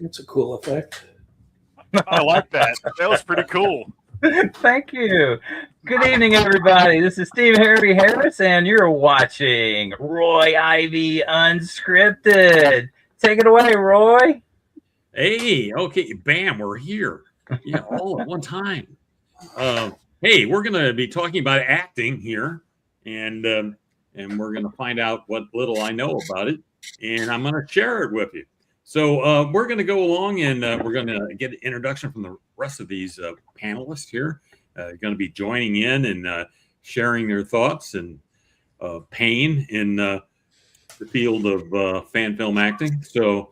It's a cool effect. I like that. That was pretty cool. Thank you. Good evening, everybody. This is Steve Harvey Harris, and you're watching Roy Ivey Unscripted. Take it away, Roy. Hey, okay, bam, we're here. Yeah, all at one time. Hey, we're going to be talking about acting here, and we're going to find out what little I know about it, and I'm going to share it with you. So we're going to go along, and we're going to get an introduction from the rest of these panelists here. Going to be joining in and sharing their thoughts and pain in the field of fan film acting. So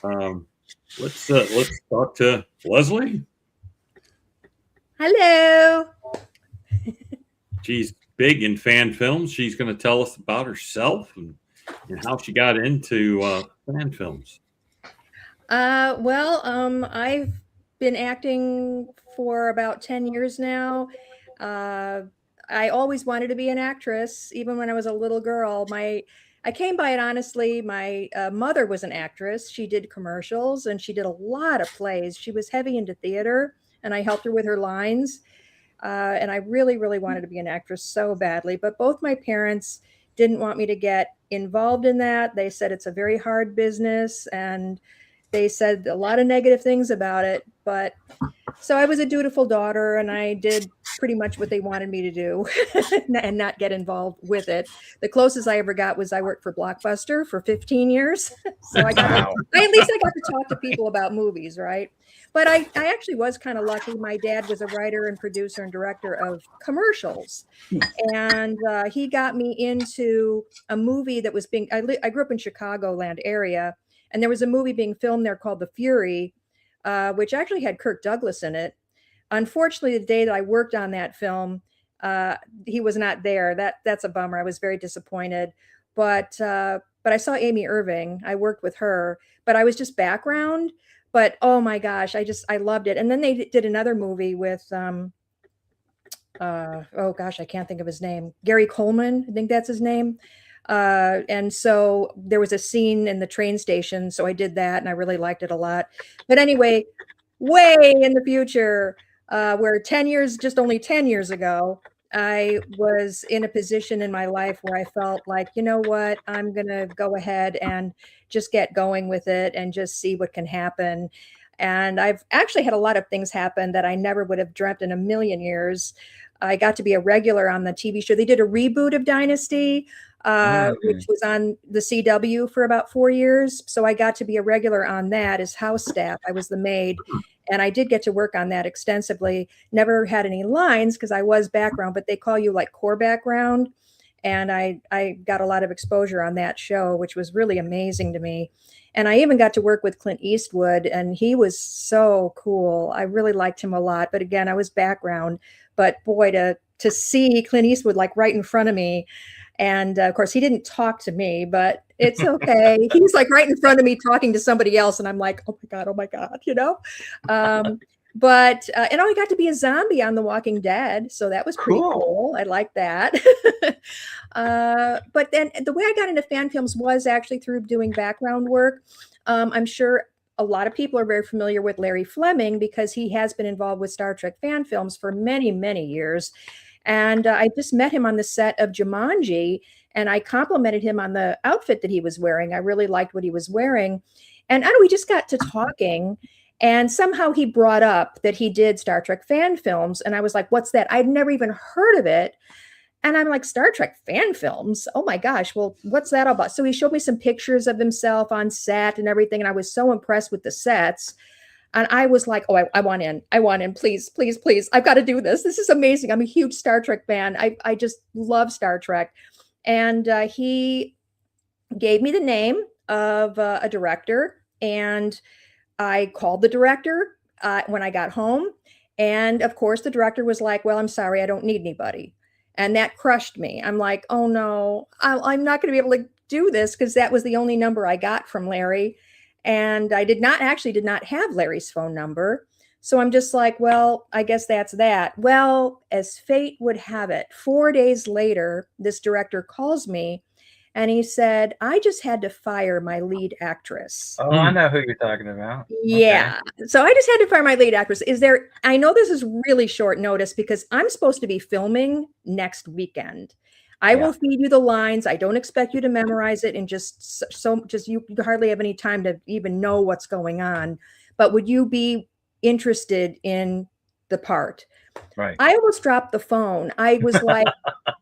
let's talk to Leslie. Hello. She's big in fan films. She's going to tell us about herself and how she got into fan films. I've been acting for about 10 years now. I always wanted to be an actress, even when I was a little girl. I came by it honestly. My mother was an actress. She did commercials and she did a lot of plays. She was heavy into theater, and I helped her with her lines. And I really, really wanted to be an actress so badly. But both my parents didn't want me to get involved in that. They said it's a very hard business, and they said a lot of negative things about it. But so I was a dutiful daughter, and I did pretty much what they wanted me to do and not get involved with it. The closest I ever got was I worked for Blockbuster for 15 years. So I got at least I got to talk to people about movies, right? But I actually was kind of lucky. My dad was a writer and producer and director of commercials. And he got me into a movie that was I grew up in Chicagoland area. And there was a movie being filmed there called The Fury, which actually had Kirk Douglas in it. Unfortunately, the day that I worked on that film, he was not there. That's a bummer. I was very disappointed. But I saw Amy Irving. I worked with her, but I was just background. But oh my gosh, I loved it. And then they did another movie with oh gosh, I can't think of his name. Gary Coleman, I think that's his name. And so there was a scene in the train station. So I did that and I really liked it a lot. But anyway, way in the future, where only 10 years ago, I was in a position in my life where I felt like, you know what, I'm going to go ahead and just get going with it and just see what can happen. And I've actually had a lot of things happen that I never would have dreamt in a million years. I got to be a regular on the TV show. They did a reboot of Dynasty, which was on the CW for about 4 years. So I got to be a regular on that as house staff. I was the maid, and I did get to work on that extensively. Never had any lines because I was background, but they call you like core background. And I got a lot of exposure on that show, which was really amazing to me. And I even got to work with Clint Eastwood, and he was so cool. I really liked him a lot. But again, I was background. But boy, to see Clint Eastwood like right in front of me. And of course, he didn't talk to me, but it's okay. He's like right in front of me talking to somebody else. And I'm like, oh my God, you know? And I got to be a zombie on The Walking Dead. So that was pretty cool. I like that. But then the way I got into fan films was actually through doing background work. I'm sure a lot of people are very familiar with Larry Fleming because he has been involved with Star Trek fan films for many, many years. And I just met him on the set of Jumanji, and I complimented him on the outfit that he was wearing. I really liked what he was wearing. And we just got to talking, and somehow he brought up that he did Star Trek fan films. And I was like, what's that? I'd never even heard of it. And I'm like, Star Trek fan films? Oh my gosh, well, what's that about? So he showed me some pictures of himself on set and everything. And I was so impressed with the sets. And I was like, oh, I want in, please, please, please. I've got to do this. This is amazing. I'm a huge Star Trek fan. I just love Star Trek. And he gave me the name of a director. And I called the director when I got home. And of course, the director was like, well, I'm sorry, I don't need anybody. And that crushed me. I'm like, oh no, I'm not going to be able to do this because that was the only number I got from Larry. And I did not have Larry's phone number. So I'm just like, well, I guess that's that. Well, as fate would have it, 4 days later, this director calls me And he said, I just had to fire my lead actress. Oh, I know who you're talking about. Yeah. So I just had to fire my lead actress. I know this is really short notice because I'm supposed to be filming next weekend. I will feed you the lines. I don't expect you to memorize it and just you hardly have any time to even know what's going on. But would you be interested in the part? Right. I almost dropped the phone. I was like,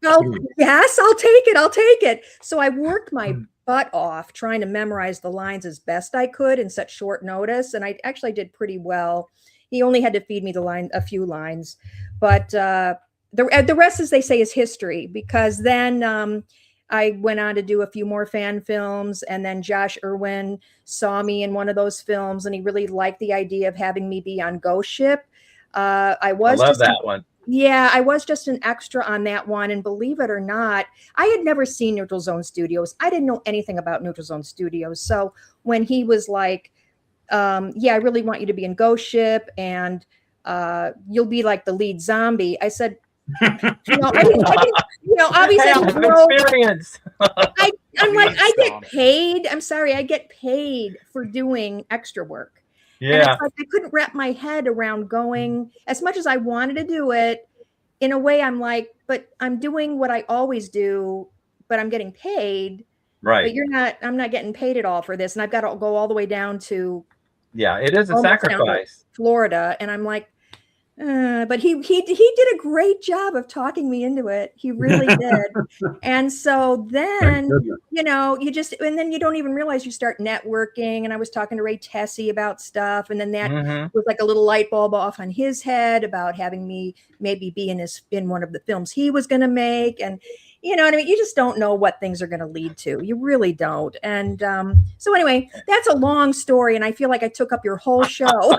oh, yes, I'll take it. I'll take it. So I worked my butt off trying to memorize the lines as best I could in such short notice. And I actually did pretty well. He only had to feed me a few lines, but the rest, as they say, is history, because then I went on to do a few more fan films, and then Josh Irwin saw me in one of those films and he really liked the idea of having me be on Ghost Ship. I love that one. Yeah, I was just an extra on that one. And believe it or not, I had never seen Neutral Zone Studios. I didn't know anything about Neutral Zone Studios. So when he was like, yeah, I really want you to be in Ghost Ship and you'll be like the lead zombie, I said, obviously, experience. I'm like, I get paid. I'm sorry, I get paid for doing extra work. Yeah. And it's like I couldn't wrap my head around going, as much as I wanted to do it, in a way I'm like, but I'm doing what I always do, but I'm getting paid. Right. But I'm not getting paid at all for this. And I've got to go all the way down to it is a sacrifice. Florida. And I'm like, but he did a great job of talking me into it. He really did. And so then, and then you don't even realize you start networking. And I was talking to Ray Tessie about stuff. And then that was like a little light bulb off on his head about having me maybe be in one of the films he was going to make. And you know what I mean? You just don't know what things are going to lead to. You really don't. And so anyway, that's a long story. And I feel like I took up your whole show.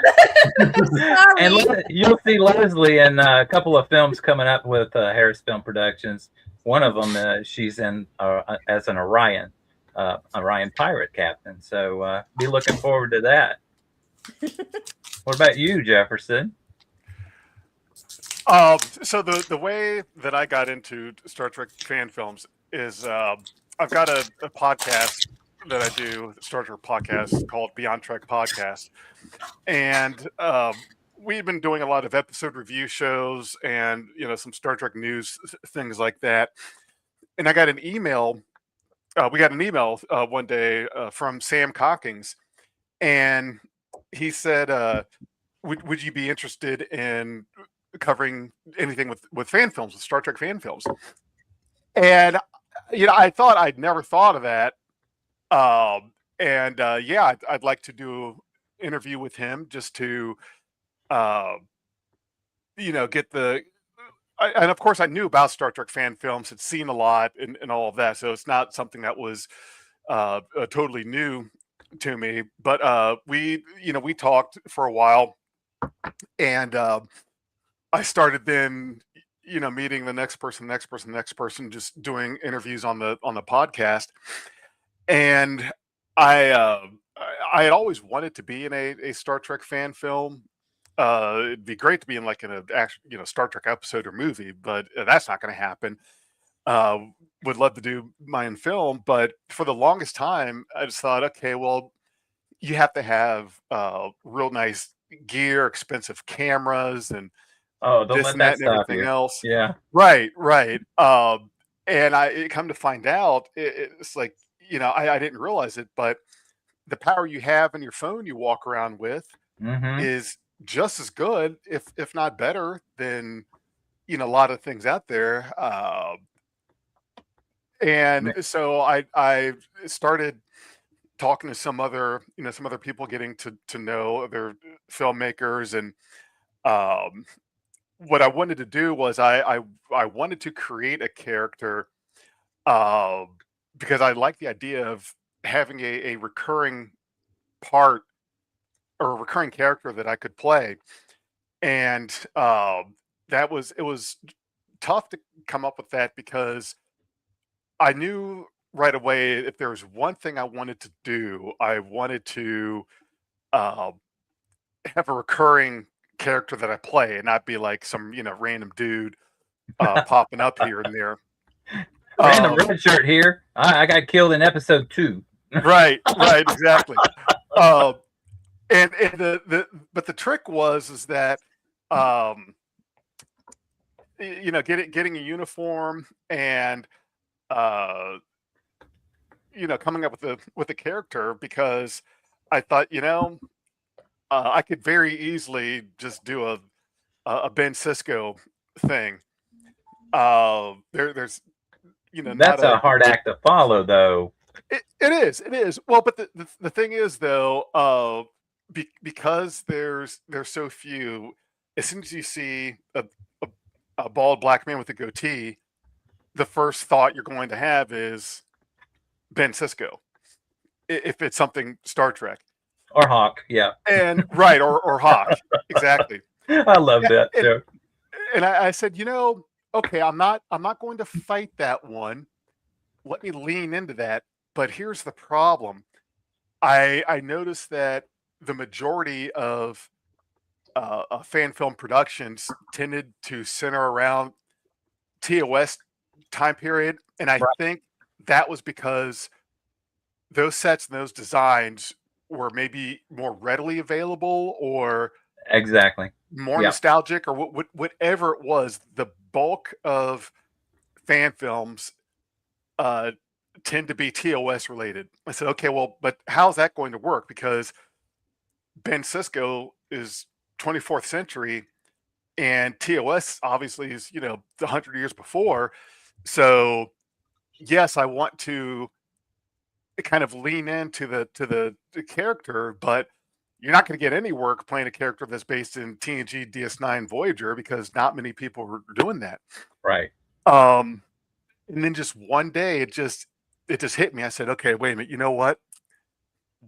And you'll see Leslie in a couple of films coming up with HarrisFilm Productions. One of them, she's in as an Orion pirate captain. So be looking forward to that. What about you, Jefferson? So the way that I got into Star Trek fan films is I've got a podcast that I do, Star Trek podcast called Beyond Trek Podcast, and we've been doing a lot of episode review shows and some Star Trek news, things like that. And I got an email. We got an email one day from Sam Cockings, and he said, "Would you be interested in covering anything with fan films, with Star Trek fan films?" And I thought I'd never thought of that. Yeah, I'd like to do an interview with him just to get the and of course I knew about Star Trek fan films, had seen a lot and all of that, so it's not something that was totally new to me. But we talked for a while, and I started then, meeting the next person, just doing interviews on the podcast. And I had always wanted to be in a Star Trek fan film. It'd be great to be in like in a Star Trek episode or movie, but that's not going to happen. Would love to do my own film, but for the longest time, I just thought, okay, well, you have to have real nice gear, expensive cameras, and don't this let and that that and stop everything you. else. Yeah. Right. And I come to find out, it's like, I didn't realize it, but the power you have in your phone you walk around with is just as good, if not better, than a lot of things out there. And so I started talking to some other people, getting to know other filmmakers, and what I wanted to do was I wanted to create a character because I like the idea of having a recurring part or a recurring character that I could play. And it was tough to come up with that, because I knew right away if there was one thing I wanted to do, I wanted to have a recurring character that I play and not be like some random dude popping up here and there. Random red shirt here. I got killed in episode 2. Right, exactly. And but the trick is that getting a uniform and coming up with a character, because I thought I could very easily just do a Ben Sisko thing. There's that's a hard act to follow, though. It is. Well, but the thing is, though, because there's so few, as soon as you see a bald black man with a goatee, the first thought you're going to have is Ben Sisko, if it's something Star Trek or Hawk, yeah, and right or Hawk, exactly. I love that too. And I said, okay, I'm not going to fight that one. Let me lean into that. But here's the problem. I noticed that the majority of fan film productions tended to center around TOS time period, and I think that was because those sets and those designs were maybe more readily available, or exactly more nostalgic, or whatever it was. The bulk of fan films tend to be TOS related. I said, okay, well, but how's that going to work? Because Ben Sisko is 24th century, and TOS obviously is, 100 years before. So yes, I want to kind of lean into the character, but you're not going to get any work playing a character that's based in TNG DS9 Voyager, because not many people were doing that. Right. And then just one day it just hit me. I said, okay, wait a minute. You know what?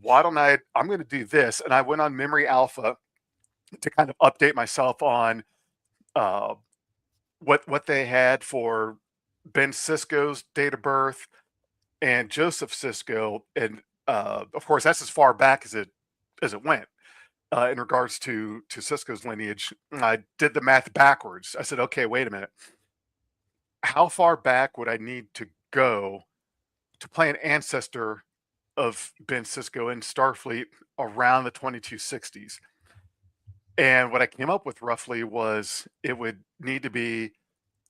Why don't I'm going to do this. And I went on Memory Alpha to kind of update myself on what they had for Ben Sisko's date of birth and Joseph Sisko. And of course, that's as far back as it went in regards to Sisko's lineage. And I did the math backwards. I said, okay, wait a minute. How far back would I need to go to play an ancestor of Ben Sisko in Starfleet around the 2260s? And what I came up with roughly was it would need to be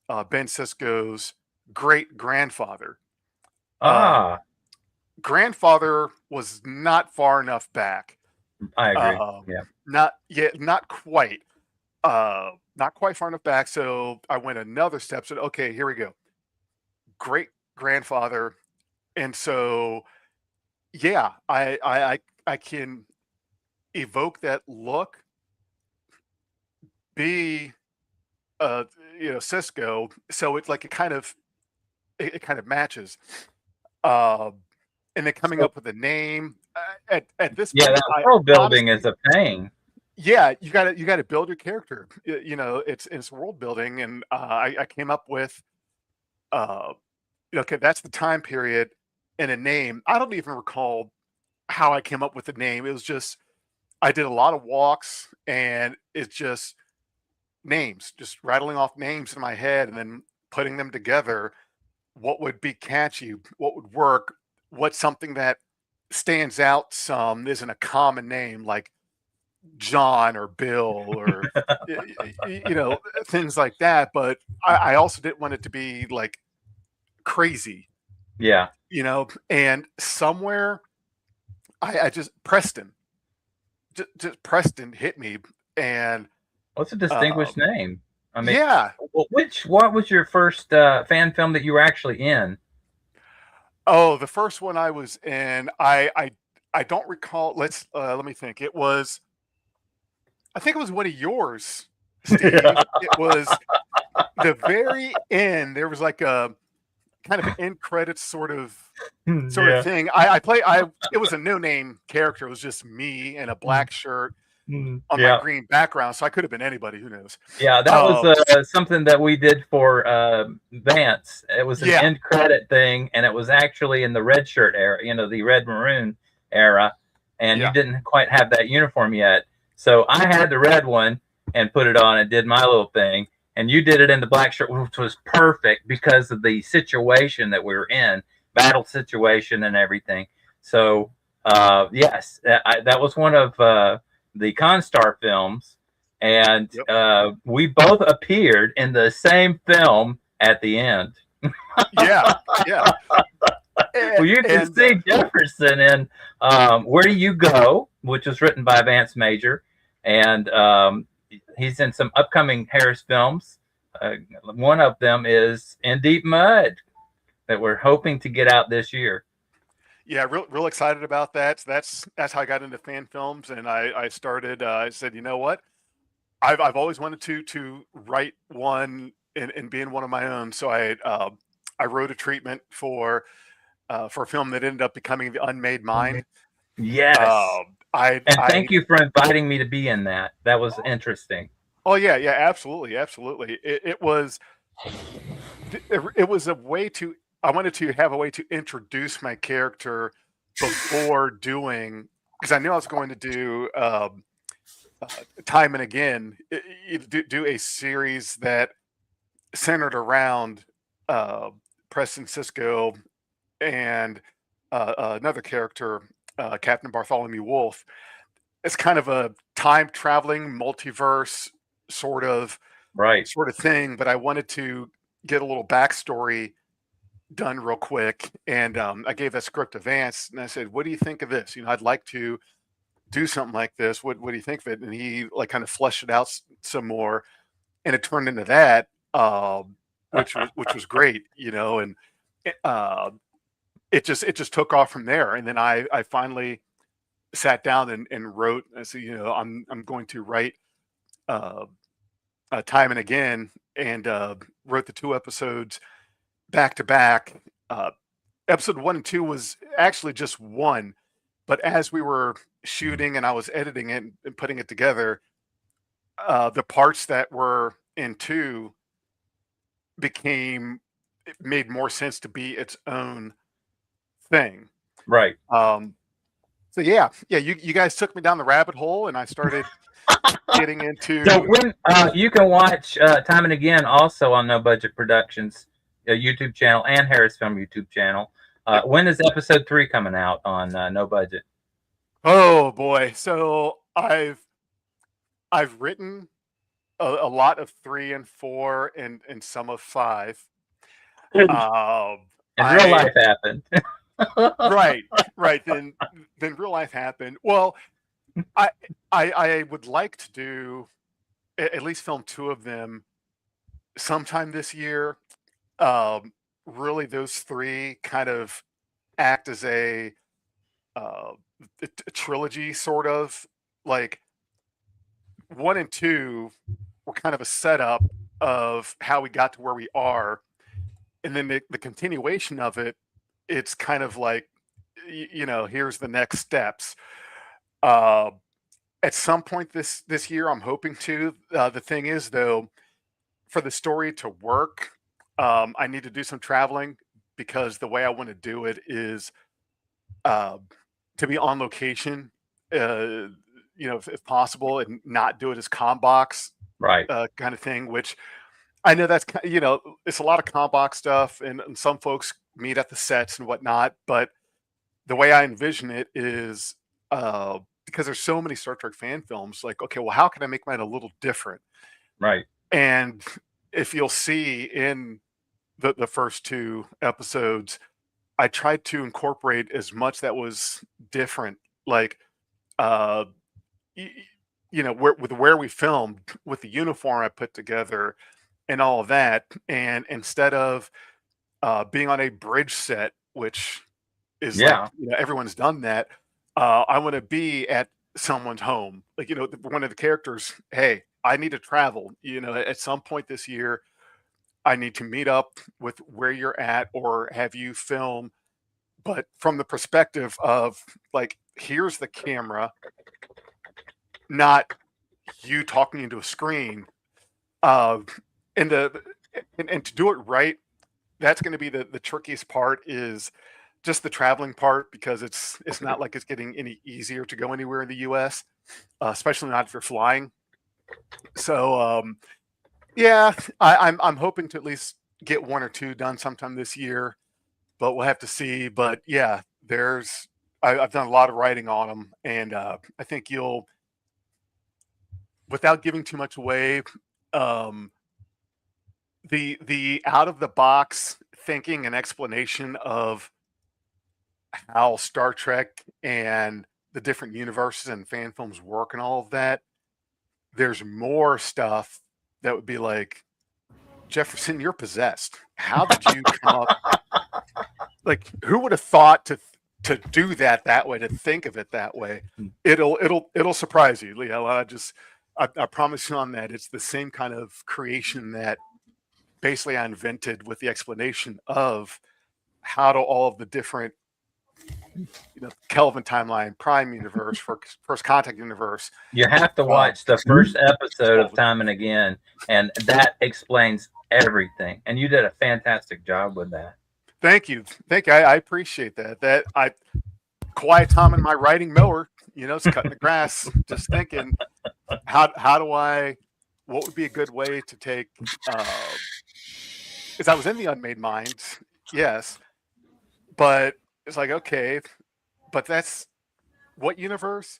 Ben Sisko's great grandfather. Grandfather was not far enough back. I agree. Not quite. Not quite far enough back. So I went another step. Said, okay, here we go. Great grandfather. And so, yeah, I can evoke that look. Be, Sisko. So it's like it kind of matches. And then coming up with a name at this point. Yeah, that world building is a pain. Yeah, you got to build your character. It's world building, and I came up with, okay, that's the time period and a name. I don't even recall how I came up with the name. It was just I did a lot of walks, and it's just names, just rattling off names in my head, and then putting them together. What would be catchy? What would work? What's something that stands out some, isn't a common name like John or Bill or things like that. But I also didn't want it to be like crazy. Yeah. And somewhere I just Preston hit me. And what's a distinguished name? I mean, yeah. What was your first fan film that you were actually in? Oh, the first one I was in, I don't recall. Let me think. I think it was one of yours, Steve. It was the very end. There was like a kind of end credits sort of thing. It was a no-name character. It was just me in a black shirt on my green background. So I could have been anybody. Who knows? Yeah, that was something that we did for Vance. It was an end credit thing, and it was actually in the red shirt era, the red maroon era, and you didn't quite have that uniform yet. So I had the red one and put it on and did my little thing. and you did it in the black shirt, which was perfect because of the situation that we were in, battle situation and everything. So yes, that was one of the Constar films, and Yep. we both appeared in the same film at the end. Yeah, yeah. Well, you can see Jefferson in Where Do You Go, which was written by Vance Major, and he's in some upcoming Harris films. One of them is In Deep Mud that we're hoping to get out this year. Yeah, real excited about that. So that's how I got into fan films, and I started. I said, you know what, I've always wanted to write one and be in one of my own. So I wrote a treatment for a film that ended up becoming The Unmade Mind. Yes. And thank you for inviting me to be in that. That was interesting. Oh yeah, absolutely. It was a way to. I wanted to have a way to introduce my character before doing, because I knew I was going to do time and again do a series that centered around Preston Cisco and another character, Captain Bartholomew Wolf. It's kind of a time traveling multiverse sort of thing, but I wanted to get a little backstory done real quick, and I gave that script to Vance, and I said, "What do you think of this? You know, I'd like to do something like this. What do you think of it?" And he like kind of fleshed it out some more, and it turned into that, which was great, you know, and it just took off from there. And then I finally sat down and wrote. I said, you know, I'm going to write time and again, and wrote the 2 episodes back to back. Episode 1 and 2 was actually just one, but as we were shooting and I was editing it and putting it together, the parts that were in 2 it made more sense to be its own thing. Right. So yeah, you guys took me down the rabbit hole, and I started getting into. So when you can watch Time and Again also on No Budget Productions YouTube channel and HarrisFilm YouTube channel. When is episode 3 coming out on No Budget? Oh boy, so I've written a lot of 3 and 4 and some of 5. And real life happened. right. Then real life happened. Well, I would like to do at least film 2 of them sometime this year. Really, those 3 kind of act as a trilogy, sort of. Like 1 and 2 were kind of a setup of how we got to where we are, and then the continuation of it. It's kind of like, you know, here's the next steps. At some point this year, I'm hoping to. The thing is, though, for the story to work, I need to do some traveling, because the way I want to do it is to be on location, you know, if possible, and not do it as combox, right? Kind of thing. Which I know that's, you know, it's a lot of combox stuff, and some folks meet at the sets and whatnot. But the way I envision it is, because there's so many Star Trek fan films, like, okay, well, how can I make mine a little different? Right. And if you'll see in the first 2 episodes, I tried to incorporate as much that was different, like, you know, where we filmed, with the uniform I put together, and all of that. And instead of being on a bridge set, which is like, you know, everyone's done that, I want to be at someone's home. Like, you know, one of the characters, hey, I need to travel. You know, at some point this year, I need to meet up with where you're at, or have you film, but from the perspective of, like, here's the camera, not you talking into a screen. And to do it right, that's going to be the trickiest part, is just the traveling part, because it's not like it's getting any easier to go anywhere in the U.S., especially not if you're flying. So Yeah, I'm hoping to at least get one or two done sometime this year, but we'll have to see. But yeah, I've done a lot of writing on them, and I think you'll, without giving too much away, um, the out of the box thinking and explanation of how Star Trek and the different universes and fan films work and all of that. There's more stuff that would be like, Jefferson, you're possessed. How did you come up? Like, who would have thought to do that way, to think of it that way? It'll surprise you, Leo. I promise you on that. It's the same kind of creation that basically I invented with the explanation of how do all of the different, Kelvin timeline, Prime universe, first contact universe. You have to watch the first episode of Time and Again, and that explains everything. And you did a fantastic job with that. Thank you. I appreciate that. Quiet time in my riding mower, it's cutting the grass, just thinking, what would be a good way to take, because I was in the Unmade Mind, yes, but it's like, okay, but that's what universe?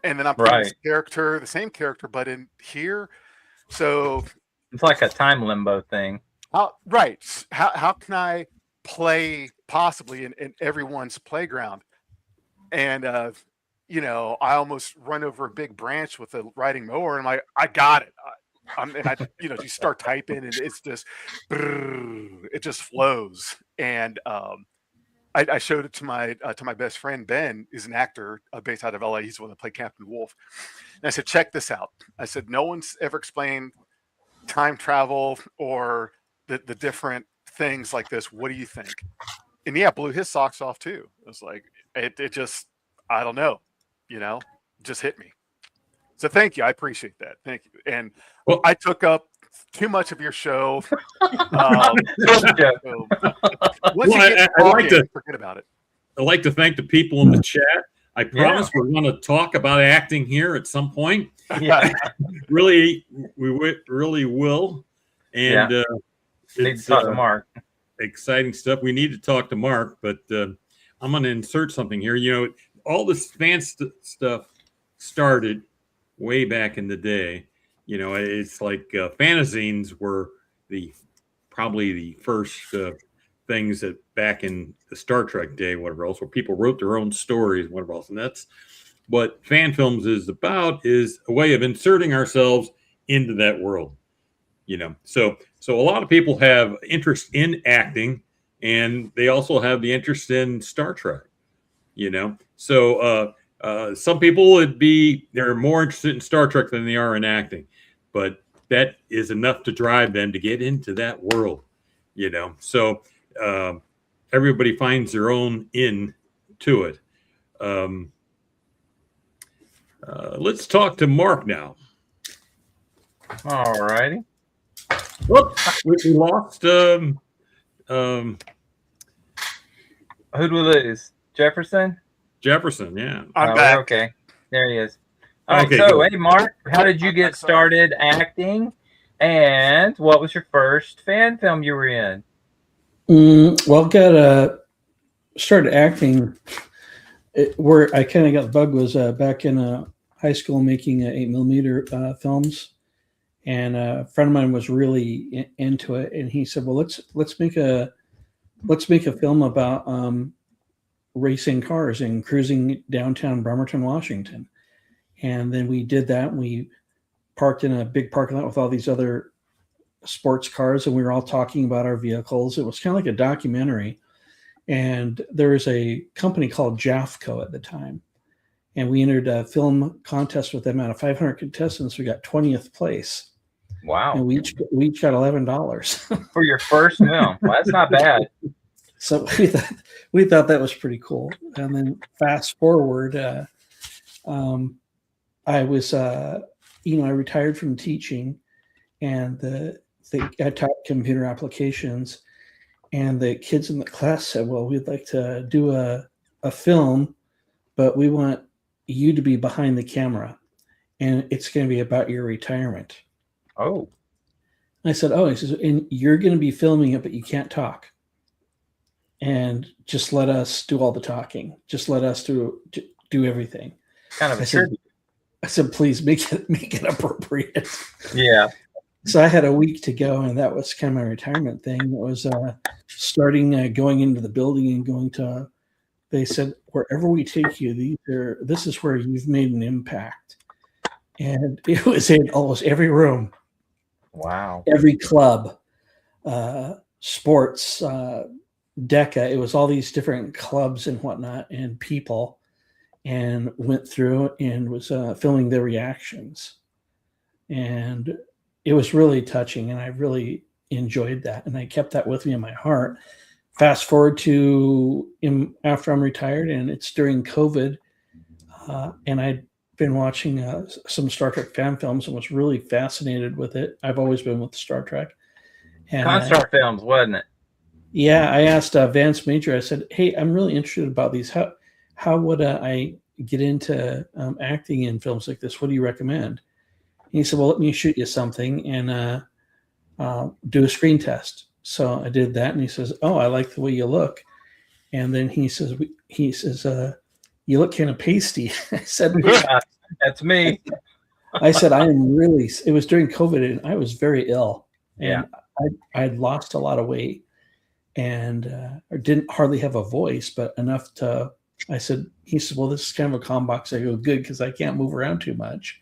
And then I'm playing this character, the same character, but in here. So it's like a time limbo thing. How can I play possibly in everyone's playground? And I almost run over a big branch with a riding mower, and I got it. You start typing, and it's just, it just flows. And I showed it to my best friend Ben, who's an actor based out of LA. He's the one that played Captain Wolf. And I said, check this out. I said, no one's ever explained time travel or the different things like this. What do you think? And yeah, blew his socks off too. It was like, it just, I don't know, just hit me. So thank you. I appreciate that. Thank you. And I took up too much of your show. I'd like to forget about it. I'd like to thank the people in the chat. I promise we're going to talk about acting here at some point. Yeah, really will. And need to talk to Mark. Exciting stuff. We need to talk to Mark, but I'm going to insert something here. All this fan stuff started way back in the day. It's like fanzines were probably the first things that back in the Star Trek day, whatever else, where people wrote their own stories, whatever else. And that's what fan films is about, is a way of inserting ourselves into that world. So a lot of people have interest in acting, and they also have the interest in Star Trek. So some people they're more interested in Star Trek than they are in acting, but that is enough to drive them to get into that world. So everybody finds their own in to it. Let's talk to Mark now. All righty. Whoops, we lost. Who'd we lose? Jefferson? Jefferson, yeah. I'm back. Okay, there he is. All right, so hey, Mark, how did you get started acting? And what was your first fan film you were in? Well, started acting. Where I kind of got the bug was back in high school making 8mm films, and a friend of mine was really into it, and he said, "Well, let's make a film about racing cars and cruising downtown Bremerton, Washington." And then we did that. And we parked in a big parking lot with all these other sports cars, and we were all talking about our vehicles. It was kind of like a documentary. And there was a company called Jafco at the time, and we entered a film contest with them. Out of 500 contestants, we got 20th place. Wow! And we each got $11 for your first film. Well, that's not bad. So we thought that was pretty cool. And then fast forward, I was I retired from teaching, and I taught computer applications. And the kids in the class said, "Well, we'd like to do a film, but we want you to be behind the camera, and it's going to be about your retirement." Oh. I said, oh, he says, and you're going to be filming it, but you can't talk. And just let us do all the talking. Just let us do everything. Kind of a I said, tribute. I said, please make it appropriate. Yeah. So I had a week to go, and that was kind of my retirement thing. It was starting going into the building and going to. They said, wherever we take you, this is where you've made an impact. And it was in almost every room. Wow. Every club, sports, DECA. It was all these different clubs and whatnot and people, and went through and was filming their reactions. And it was really touching, and I really enjoyed that. And I kept that with me in my heart. Fast forward to after I'm retired, and it's during COVID, and I'd been watching some Star Trek fan films and was really fascinated with it. I've always been with Star Trek. And Constar films, wasn't it? Yeah, I asked Vance Major. I said, "Hey, I'm really interested about these. How would I get into acting in films like this? What do you recommend?" And he said, "Well, let me shoot you something and do a screen test." So I did that, and he says, "Oh, I like the way you look." And then he says, "You look kind of pasty." I said, Yeah, that's me. I said, "I am really." It was during COVID, and I was very ill, and I'd lost a lot of weight, and didn't hardly have a voice, but enough to. He said, "Well, this is kind of a calm box." I go, "Good, because I can't move around too much."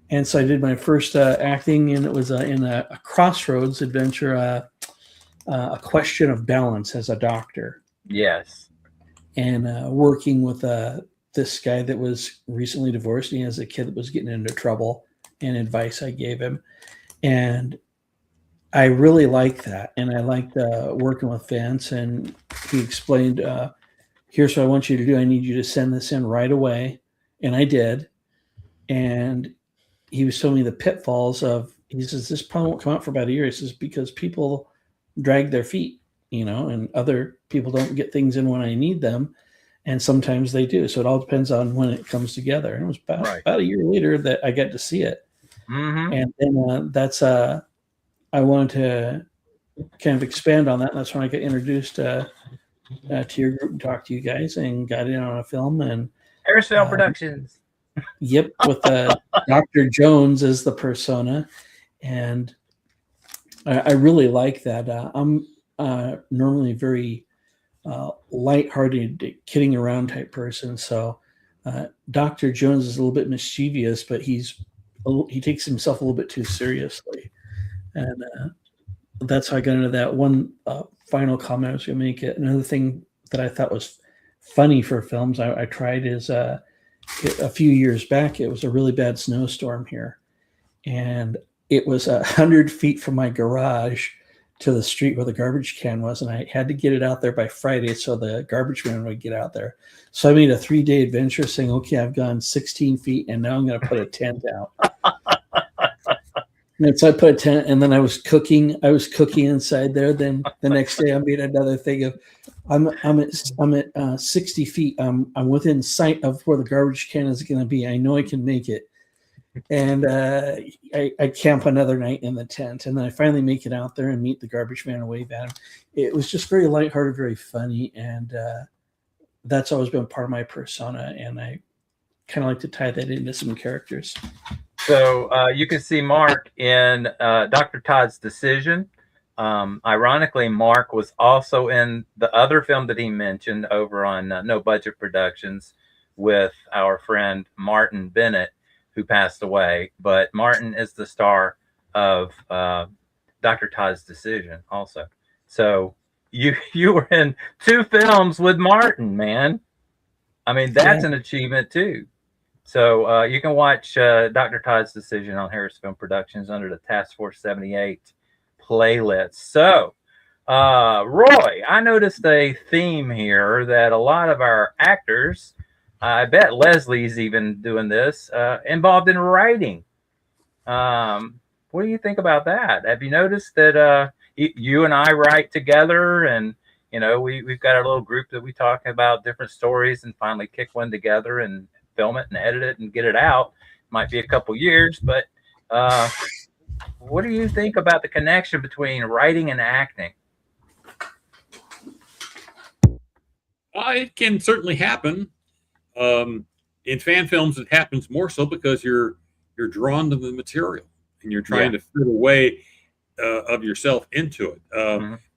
And so I did my first acting, and it was in a crossroads adventure, A Question of Balance as a doctor. Yes. And working with this guy that was recently divorced, and he has a kid that was getting into trouble, and advice I gave him. And I really liked that. And I liked working with Vance, and he explained, here's what I want you to do. I need you to send this in right away. And I did. And he was showing me the pitfalls of, he says, this probably won't come out for about a year. He says, because people drag their feet, and other people don't get things in when I need them. And sometimes they do. So it all depends on when it comes together. And it was about a year later that I got to see it. Mm-hmm. And then I wanted to kind of expand on that. And that's when I got introduced to your group and talked to you guys and got in on a film. And HarrisFilm Productions. Yep, with Dr. Jones as the persona. And I really like that. I'm normally very lighthearted, kidding around type person. So Dr. Jones is a little bit mischievous, but he takes himself a little bit too seriously. And that's how I got into that. One final comment I was going to make. Another thing that I thought was funny for films I tried is a few years back, it was a really bad snowstorm here. And it was 100 feet from my garage to the street where the garbage can was. And I had to get it out there by Friday so the garbage man would get out there. So I made a 3-day adventure saying, okay, I've gone 16 feet and now I'm going to put a tent out. And so I put a tent, and then I was cooking inside there. Then the next day I made another thing of, I'm at 60 feet. I'm within sight of where the garbage can is going to be. I know I can make it. And I camp another night in the tent, and then I finally make it out there and meet the garbage man and wave at him. It was just very lighthearted, very funny, and that's always been part of my persona. And I kind of like to tie that into some characters. So you can see Mark in Dr. Todd's Decision. Ironically, Mark was also in the other film that he mentioned over on No Budget Productions with our friend Martin Bennett, who passed away. But Martin is the star of Dr. Todd's Decision also. So you were in 2 films with Martin, man. I mean, that's an achievement too. So you can watch Dr. Todd's Decision on HarrisFilm Productions under the Task Force 78 playlist. So, Roy, I noticed a theme here that a lot of our actors, I bet Leslie's even doing this, involved in writing. What do you think about that? Have you noticed that you and I write together, and we've got our little group that we talk about different stories and finally kick one together and film it and edit it and get it out. Might be a couple years, but what do you think about the connection between writing and acting? It can certainly happen. In fan films, it happens more so because you're drawn to the material and you're trying to fit a way of yourself into it.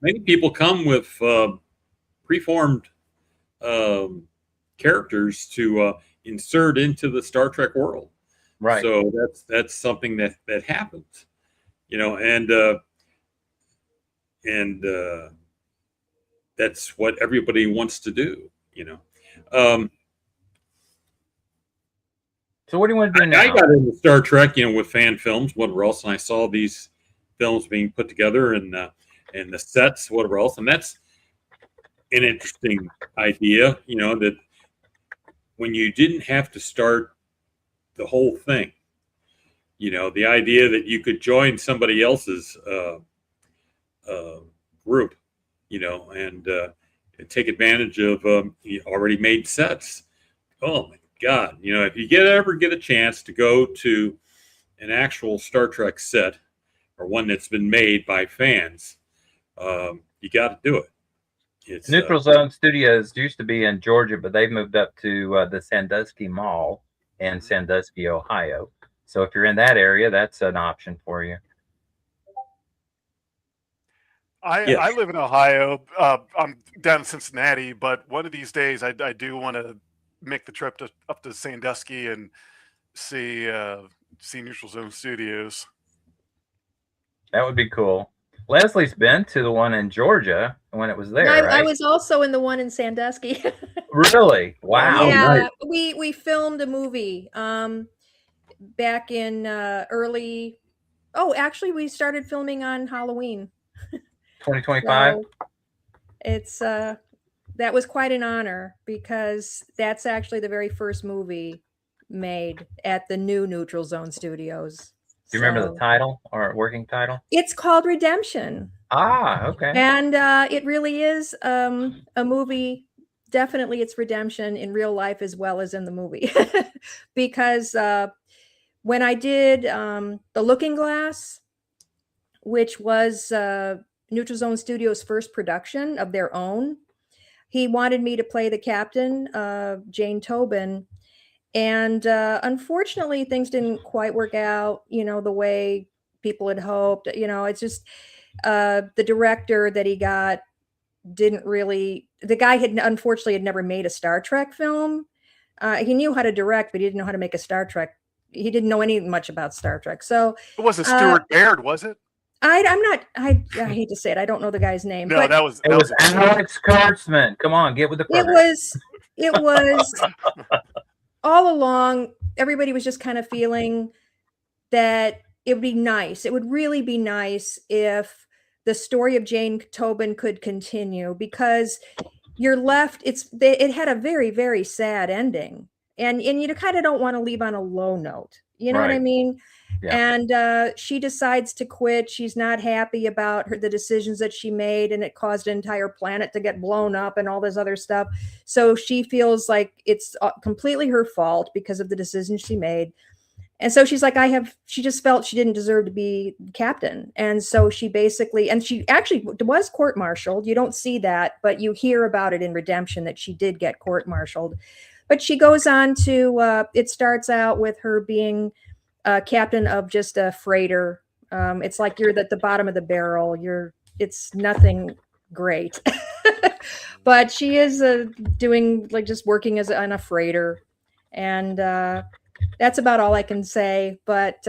Many people come with preformed characters to insert into the Star Trek world. Right. So that's something that happens, you know, and that's what everybody wants to do, you know. So what do you want to do now? I got into Star Trek, you know, with fan films, whatever else, and I saw these films being put together and the sets, whatever else, and that's an interesting idea, you know, that when you didn't have to start the whole thing, you know, the idea that you could join somebody else's group, you know, and take advantage of already made sets. Oh my God, you know, if you ever get a chance to go to an actual Star Trek set or one that's been made by fans, you got to do it. It's, Neutral Zone Studios used to be in Georgia, but they've moved up to the Sandusky Mall in Sandusky, Ohio. So if you're in that area, that's an option for you. I live in Ohio. I'm down in Cincinnati, but one of these days I do want to make the trip up to Sandusky and see Neutral Zone Studios. That would be cool. Leslie's been to the one in Georgia when it was there, right? I was also in the one in Sandusky. Really? Wow. Yeah, nice. we filmed a movie back in early. Oh, actually, we started filming on Halloween. 2025. So it's that was quite an honor because that's actually the very first movie made at the new Neutral Zone Studios. Do you remember the title or working title? It's called Redemption. Ah, okay. And it really is a movie. Definitely, it's redemption in real life as well as in the movie. Because when I did The Looking Glass, which was Neutral Zone Studios' first production of their own, he wanted me to play the captain, Jane Tobin. And unfortunately, things didn't quite work out, you know, the way people had hoped. You know, it's just the director that he got didn't really, the guy unfortunately had never made a Star Trek film. He knew how to direct, but he didn't know how to make a Star Trek. He didn't know much about Star Trek. So It wasn't Stuart Baird, was it? I hate to say it. I don't know the guy's name. No, but that was Alex Kurtzman. Come on, get with the program. It was all along, everybody was just kind of feeling that it would be nice. It would really be nice if the story of Jane Tobin could continue, because you're left, it had a very, very sad ending. And you kind of don't want to leave on a low note. You know what I mean? Yeah. And she decides to quit. She's not happy about the decisions that she made, and it caused an entire planet to get blown up and all this other stuff. So she feels like it's completely her fault because of the decisions she made. And so she's like, she just felt she didn't deserve to be captain. And so she actually was court-martialed. You don't see that, but you hear about it in Redemption that she did get court-martialed. But she goes on to, it starts out with her being captain of just a freighter. It's like you're at the bottom of the barrel. It's nothing great. But she is doing, like, just working on a freighter. And that's about all I can say. But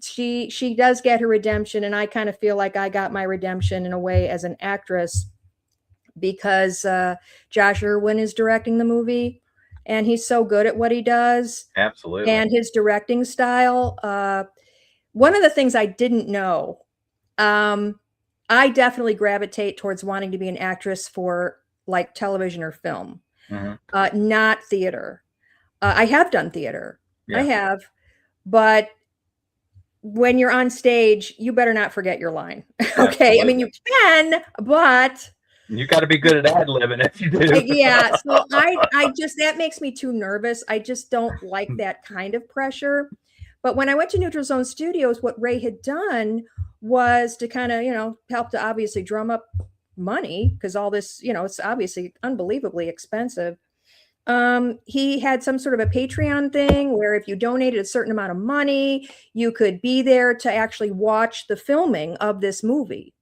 she does get her redemption. And I kind of feel like I got my redemption in a way as an actress, because Josh Irwin is directing the movie. And he's so good at what he does. Absolutely. And his directing style. One of the things I didn't know, I definitely gravitate towards wanting to be an actress for, like, television or film, not theater. I have done theater. Yeah. I have. But when you're on stage, you better not forget your line. Okay. Absolutely. I mean, you can, but you got to be good at ad-libbing if you do. Yeah. So I just, that makes me too nervous. I just don't like that kind of pressure. But when I went to Neutral Zone Studios, what Ray had done was to kind of, help to obviously drum up money, because all this, it's obviously unbelievably expensive. He had some sort of a Patreon thing where if you donated a certain amount of money, you could be there to actually watch the filming of this movie.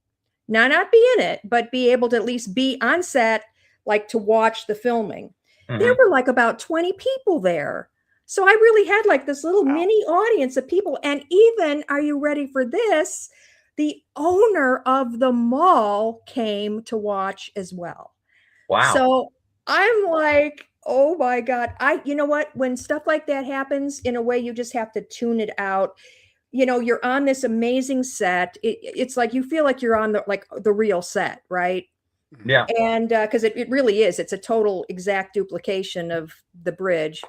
Now, not be in it, but be able to at least be on set, like to watch the filming. There were like about 20 people there. So I really had like this little mini audience of people. And even, are you ready for this? The owner of the mall came to watch as well. Wow. So I'm like, oh my God. You know what? When stuff like that happens, in a way, you just have to tune it out. You're on this amazing set. It's like, you feel like you're on the real set, right? Yeah. And because it really is. It's a total exact duplication of the bridge.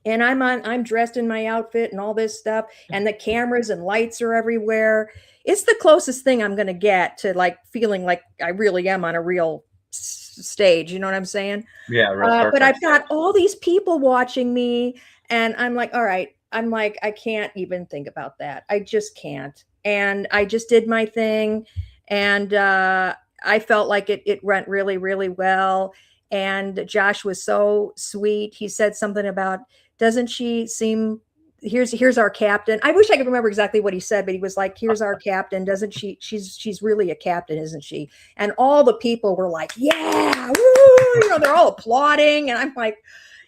And I'm dressed in my outfit and all this stuff, and the cameras and lights are everywhere. It's the closest thing I'm going to get to like feeling like I really am on a real stage. You know what I'm saying? Yeah. But I've got all these people watching me, and I'm like, all right. I'm like, I can't even think about that. I just can't. And I just did my thing, and I felt like it went really, really well. And Josh was so sweet. He said something about, doesn't she seem, here's our captain. I wish I could remember exactly what he said, but he was like, here's our captain. Doesn't she, she's really a captain, isn't she? And all the people were like, yeah, woo! They're all applauding. And I'm like,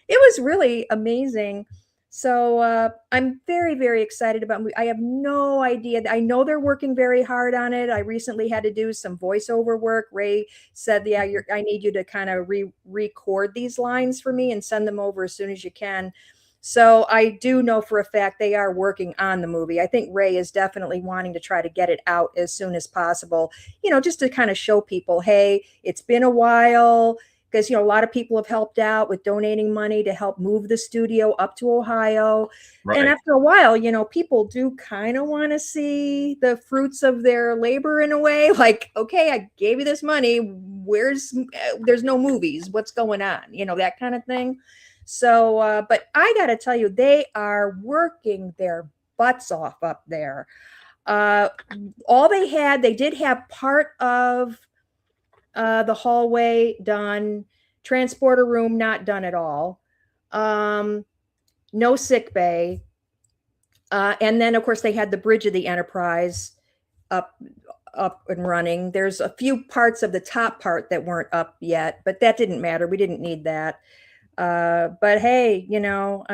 it was really amazing. So I'm very, very excited about it. I have no idea. I know they're working very hard on it. I recently had to do some voiceover work. Ray said, yeah, I need you to kind of re-record these lines for me and send them over as soon as you can. So I do know for a fact they are working on the movie. I think Ray is definitely wanting to try to get it out as soon as possible, just to kind of show people, hey, it's been a while. Because, a lot of people have helped out with donating money to help move the studio up to Ohio. Right. And after a while, people do kind of want to see the fruits of their labor in a way. Like, okay, I gave you this money. There's no movies. What's going on? That kind of thing. So, but I got to tell you, they are working their butts off up there. They did have part of the hallway done, transporter room not done at all, no sick bay, and then of course they had the bridge of the Enterprise up and running. There's a few parts of the top part that weren't up yet, but that didn't matter. We didn't need that. But hey, they're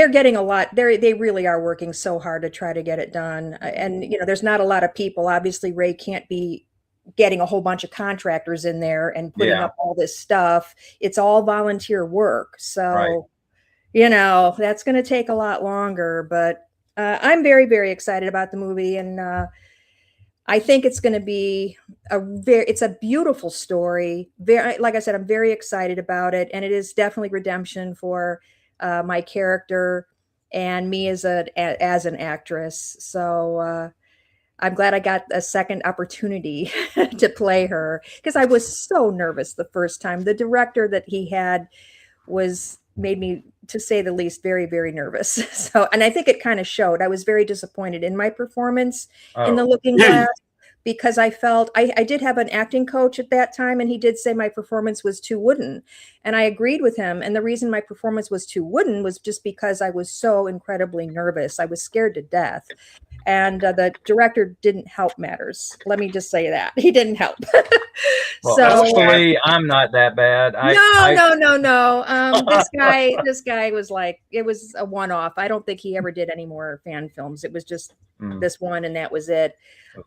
getting a lot. They really are working so hard to try to get it done. And there's not a lot of people. Obviously, Ray can't be getting a whole bunch of contractors in there and putting up all this stuff. It's all volunteer work. So, that's going to take a lot longer, but I'm very, very excited about the movie. And I think it's going to be it's a beautiful story. Like I said, I'm very excited about it. And it is definitely redemption for my character and me as an actress. So, I'm glad I got a second opportunity to play her, because I was so nervous the first time. The director that he had made me, to say the least, very, very nervous. So, and I think it kind of showed. I was very disappointed in my performance in The Looking Glass, because I felt I did have an acting coach at that time, and he did say my performance was too wooden. And I agreed with him. And the reason my performance was too wooden was just because I was so incredibly nervous. I was scared to death. And the director didn't help matters. Let me just say that. He didn't help. Well, so actually, I'm not that bad. No. This guy was like, it was a one-off. I don't think he ever did any more fan films. It was just this one, and that was it.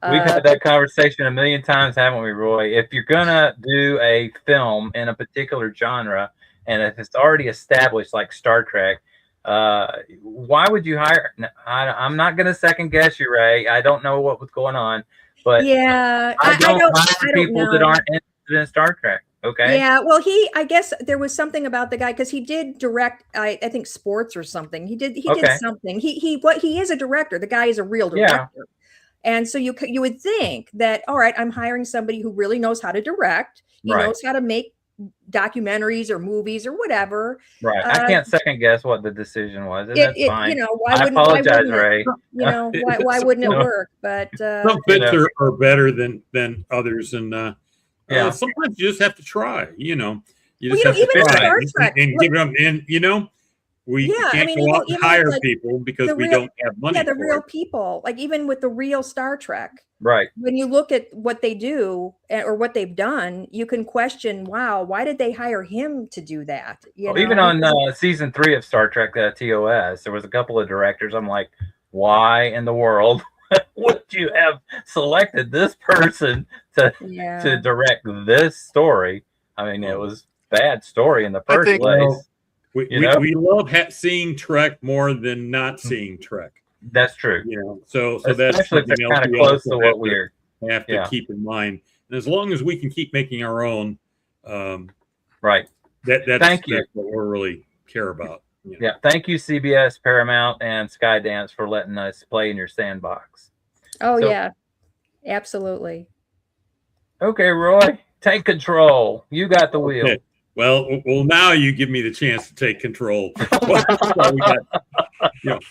We've had that conversation a million times, haven't we, Roy? If you're gonna do a film in a particular genre, and if it's already established, like Star Trek, why would you hire? I'm not going to second guess you, Ray. I don't know what was going on, but I don't hire people that aren't interested in Star Trek. Okay. Yeah. Well, I guess there was something about the guy, because he did direct, I think, sports or something. He did something. He is a director. The guy is a real director. Yeah. And so you would think that, all right, I'm hiring somebody who really knows how to direct. He knows how to make documentaries or movies or whatever. Right. I can't second guess what the decision was, and that's fine. You know, I apologize, Ray. You know, why wouldn't it work? But some fits are better than others, and sometimes you just have to try. You know, you just have to try and give them. And you know, we can't go out and hire people because we don't have money. Yeah, the real people, like even with the real Star Trek, right? When you look at what they do or what they've done, you can question, wow, why did they hire him to do that? You know? Even on season 3 of Star Trek TOS, there was a couple of directors. I'm like, why in the world would you have selected this person to direct this story? I mean, it was a bad story in the first place. We love seeing Trek more than not seeing Trek. That's true. You know, so especially that's something else kind of close to what we have to keep in mind. And as long as we can keep making our own, right? That's what we really care about. You know? Yeah. Thank you, CBS, Paramount, and Skydance for letting us play in your sandbox. Oh yeah, absolutely. Okay, Roy, take control. You got the wheel. Okay. Well, now you give me the chance to take control.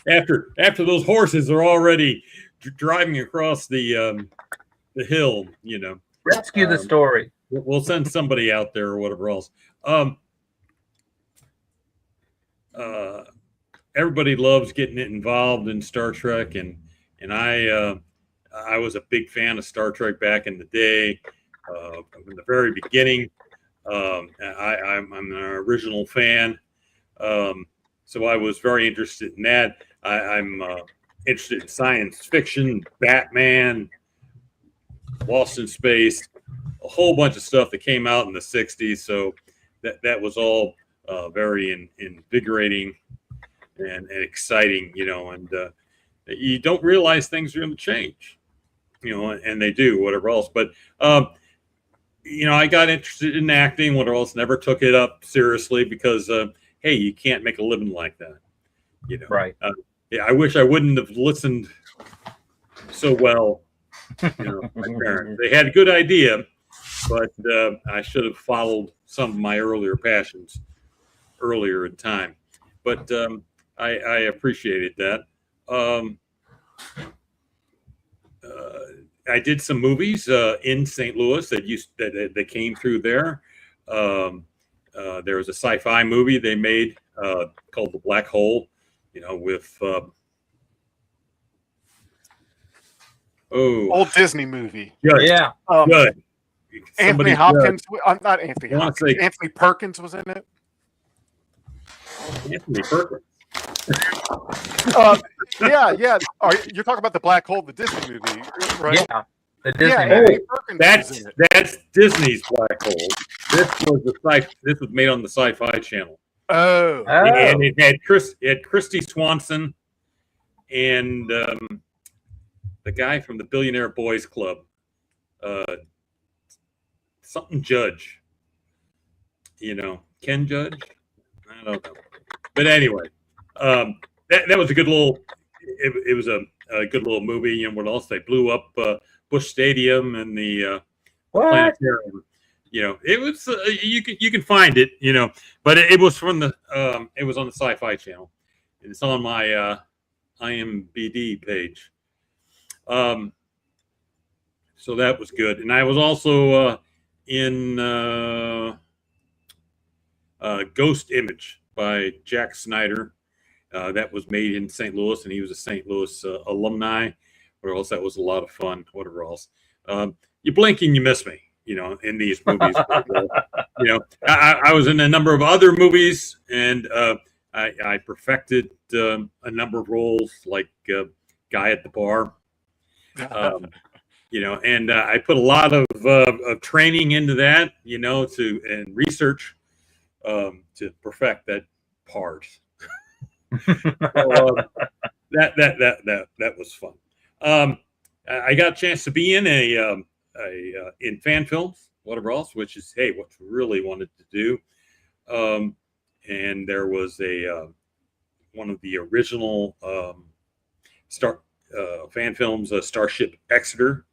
After those horses are already driving across the hill, you know, rescue the story. We'll send somebody out there or whatever else. Everybody loves getting involved in Star Trek, and I was a big fan of Star Trek back in the day, from the very beginning. I'm an original fan, so I was very interested in that. I'm interested in science fiction, Batman, Lost in Space, a whole bunch of stuff that came out in the 60s. So that was all very invigorating and exciting, you know, and you don't realize things are going to change, you know, and they do, whatever else. But you know, I got interested in acting, whatever else, never took it up seriously because, hey, you can't make a living like that, you know. Right. I wish I wouldn't have listened so well, you know, my parents. They had a good idea, but I should have followed some of my earlier passions earlier in time. But I appreciated that. I did some movies in St. Louis that came through there. There was a sci-fi movie they made called The Black Hole, you know, with old Disney movie. Good. Yeah, good. Anthony Hopkins. Not Anthony Hopkins. Anthony Perkins was in it. Anthony Perkins. Yeah. You're talking about The Black Hole, the Disney movie, right? Yeah, the Disney movie. That's Disney's Black Hole. This was made on the Sci-Fi Channel. Oh. And it had Christy Swanson and the guy from the Billionaire Boys Club, something Judge. You know, Ken Judge. I don't know, but anyway. That was a good little. It was a good little movie, and what else? They blew up Busch Stadium and the planetarium. You know, it was you can find it. You know, but it was from the it was on the Sci-Fi Channel. It's on my IMDb page. So that was good, and I was also in Ghost Image by Jack Snyder. That was made in St. Louis, and he was a St. Louis alumni. What else? That was a lot of fun. Whatever else. You blink and you miss me, you know, in these movies. You know, I was in a number of other movies, and I perfected a number of roles, like Guy at the Bar. You know, and I put a lot of training into that, you know, and research to perfect that part. So, that was fun. I got a chance to be in in fan films, whatever else, which is what I really wanted to do. And there was one of the original fan films, Starship Exeter.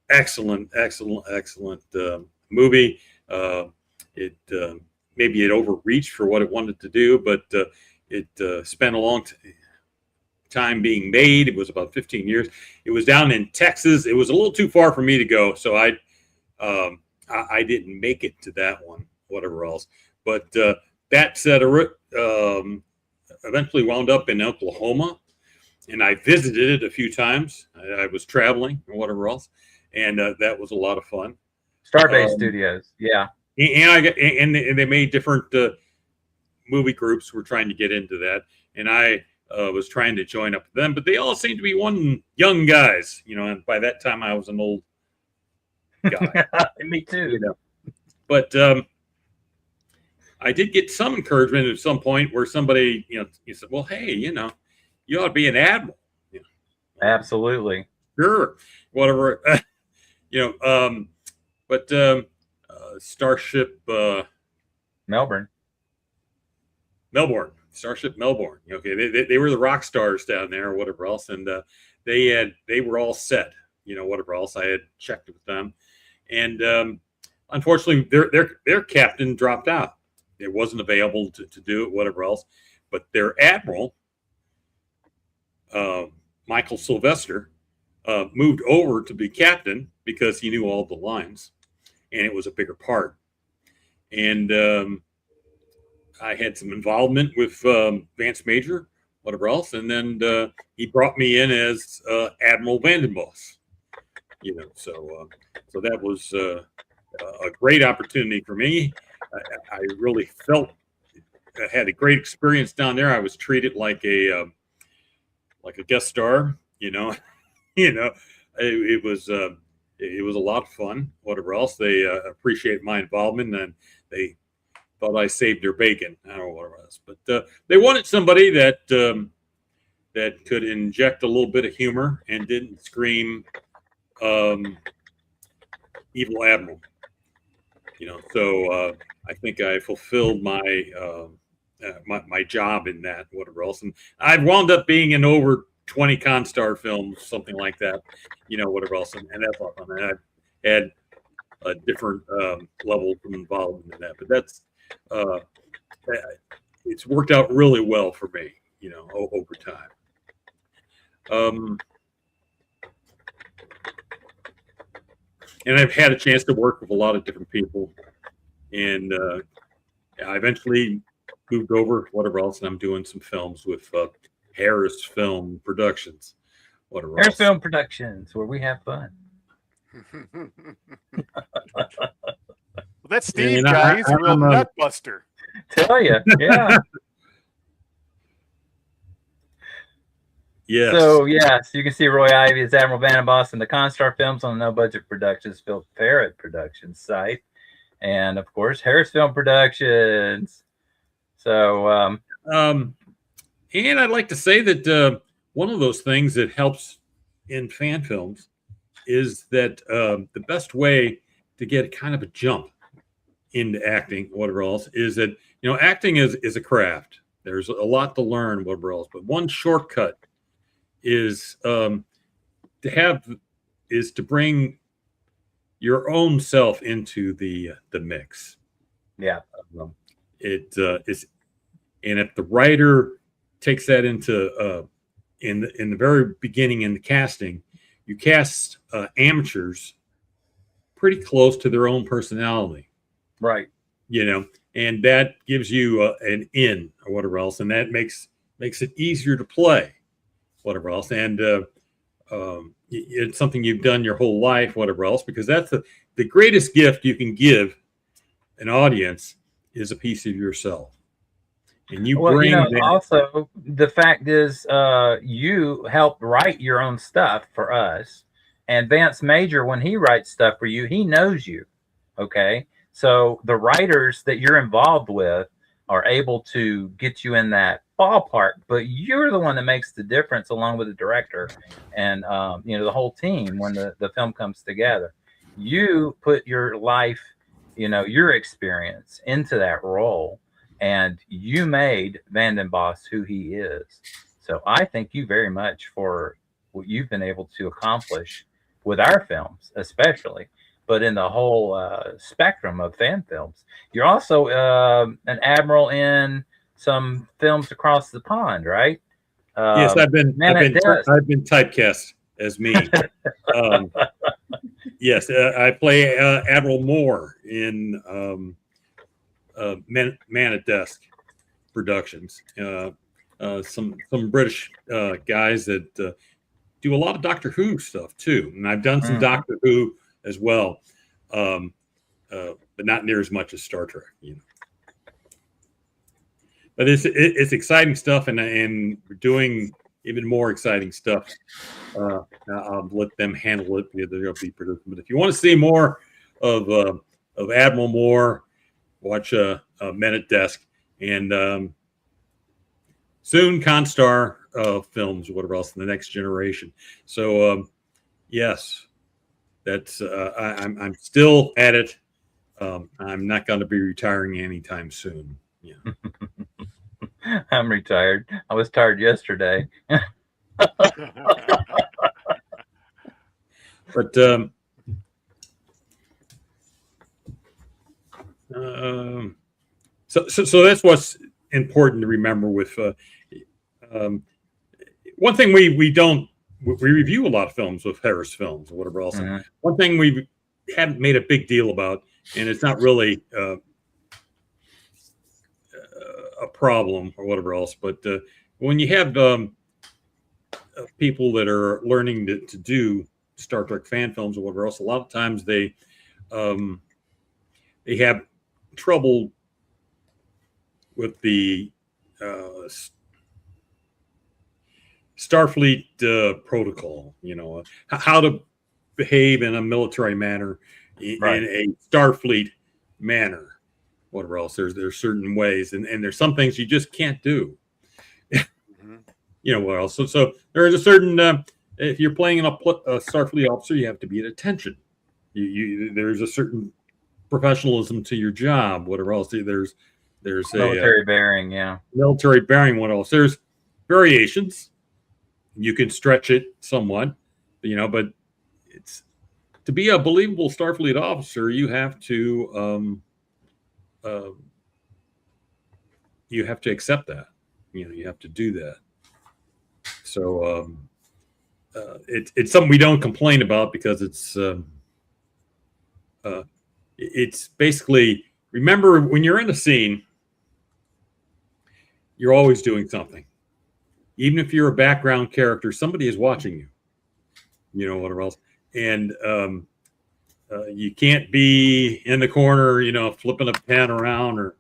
Excellent movie. maybe it overreached for what it wanted to do, but it spent a long time being made. It was about 15 years. It was down in Texas. It was a little too far for me to go, so I didn't make it to that one, whatever else. But that said, eventually wound up in Oklahoma, and I visited it a few times. I was traveling or whatever else, and that was a lot of fun. Starbase Studios, yeah. And they made different movie groups were trying to get into that, and I was trying to join up with them, but they all seemed to be one young guys, and by that time I was an old guy. Me too. But I did get some encouragement at some point where somebody, you said, well, hey, you ought to be an admiral. Absolutely. Sure. Whatever. But Starship Melbourne. Starship Melbourne. Okay, they were the rock stars down there or whatever else, and they were all set. Whatever else. I had checked with them, and unfortunately, their captain dropped out. It wasn't available to do it. Whatever else, but their admiral, Michael Sylvester, moved over to be captain because he knew all the lines, and it was a bigger part. And I had some involvement with Vance Major, whatever else, and then he brought me in as Admiral Vandenbosch. So that was a great opportunity for me. I really felt I had a great experience down there. I was treated like a guest star. It was a lot of fun. Whatever else, they appreciate my involvement, and they thought I saved their bacon. I don't know what it was, but they wanted somebody that could inject a little bit of humor and didn't scream evil admiral. So I think I fulfilled my my job in that. Whatever else, and I've wound up being in over 20 Constar films, something like that, whatever else. And that's all fun. And I've had a different level of involvement in that, but that's, it's worked out really well for me, over time. And I've had a chance to work with a lot of different people, and I eventually moved over, whatever else, and I'm doing some films with HarrisFilm Productions. Whatever. HarrisFilm Productions, where we have fun. Well, that's Steve, guy. He's a real nut buster. Tell you, yeah. Yes. So yes, you can see Roy Ivey as Admiral Vandenbosch in the Constar films on the No Budget Productions Phil Ferret Productions site, and of course HarrisFilm Productions. So and I'd like to say that one of those things that helps in fan films is that the best way to get kind of a jump into acting, whatever else, is that acting is a craft. There's a lot to learn, whatever else, but one shortcut is to bring your own self into the mix. Yeah, it is, and if the writer takes that into in the very beginning in the casting, you cast amateurs pretty close to their own personality, right? And that gives you an in or whatever else, and that makes it easier to play, whatever else, and it's something you've done your whole life, whatever else, because that's the greatest gift you can give an audience is a piece of yourself. And you bring also the fact is you helped write your own stuff for us, and Vance Major, when he writes stuff for you, he knows you. Okay, so the writers that you're involved with are able to get you in that ballpark, but you're the one that makes the difference along with the director and the whole team when the film comes together. You put your life, your experience into that role, and you made Vandenbosch who he is. So I thank you very much for what you've been able to accomplish with our films, especially. but in the whole spectrum of fan films. You're also an admiral in some films across the pond, right? Yes, I've been typecast as me. Yes, I play Admiral Moore in Man at Desk productions. Some British guys that do a lot of Doctor Who stuff too, and I've done some Doctor Who as well, but not near as much as Star Trek, you know. But it's exciting stuff, and we're doing even more exciting stuff. I'll let them handle it. They'll be producing. But if you want to see more of Admiral Moore, watch Men at Desk, and soon Constar films, or whatever else in the next generation. So yes, that's I'm still at it. I'm not going to be retiring anytime soon. Yeah. I'm retired. I was tired yesterday. But so that's what's important to remember with one thing we review a lot of films with HarrisFilms or whatever else. One thing we haven't made a big deal about, and it's not really a problem or whatever else, but when you have people that are learning to do Star Trek fan films or whatever else, a lot of times they have trouble with the Starfleet protocol, you know, how to behave in a military manner, in a Starfleet manner. Whatever else, there's certain ways, and there's some things you just can't do. You know what else? So there is a certain if you're playing a Starfleet officer, you have to be at attention. There's a certain professionalism to your job. Whatever else, there's military bearing, military bearing. What else? There's variations. You can stretch it somewhat, you know, but it's to be a believable Starfleet officer, you have to accept that. You know, you have to do that. So it's something we don't complain about because it's basically, remember, when you're in a scene, you're always doing something. Even if you're a background character, somebody is watching you. You know, whatever else. And you can't be in the corner, you know, flipping a pen around or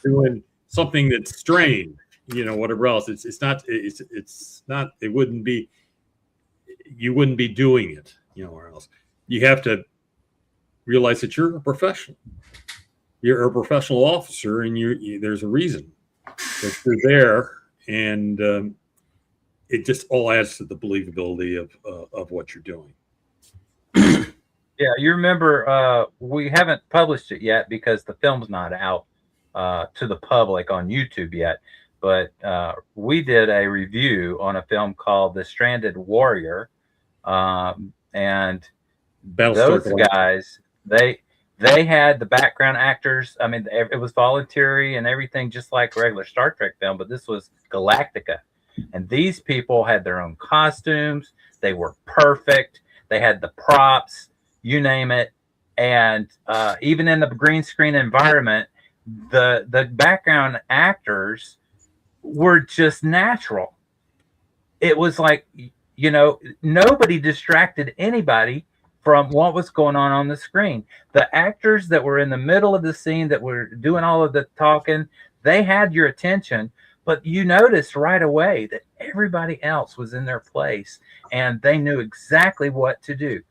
doing something that's strange, you know, whatever else. It's not, it wouldn't be, you wouldn't be doing it, you know, or else. You have to realize that you're a professional. You're a professional officer, and there's a reason that you're there, and it just all adds to the believability of what you're doing. Yeah, you remember we haven't published it yet because the film's not out to the public on YouTube yet. But we did a review on a film called The Stranded Warrior, and those guys, they had the background actors. I mean, it was voluntary and everything, just like a regular Star Trek film. But this was Galactica, and these people had their own costumes. They were perfect. They had the props. You name it, and even in the green screen environment, the background actors were just natural. It was like, you know, nobody distracted anybody from what was going on the screen. The actors that were in the middle of the scene that were doing all of the talking, they had your attention, but you noticed right away that everybody else was in their place and they knew exactly what to do.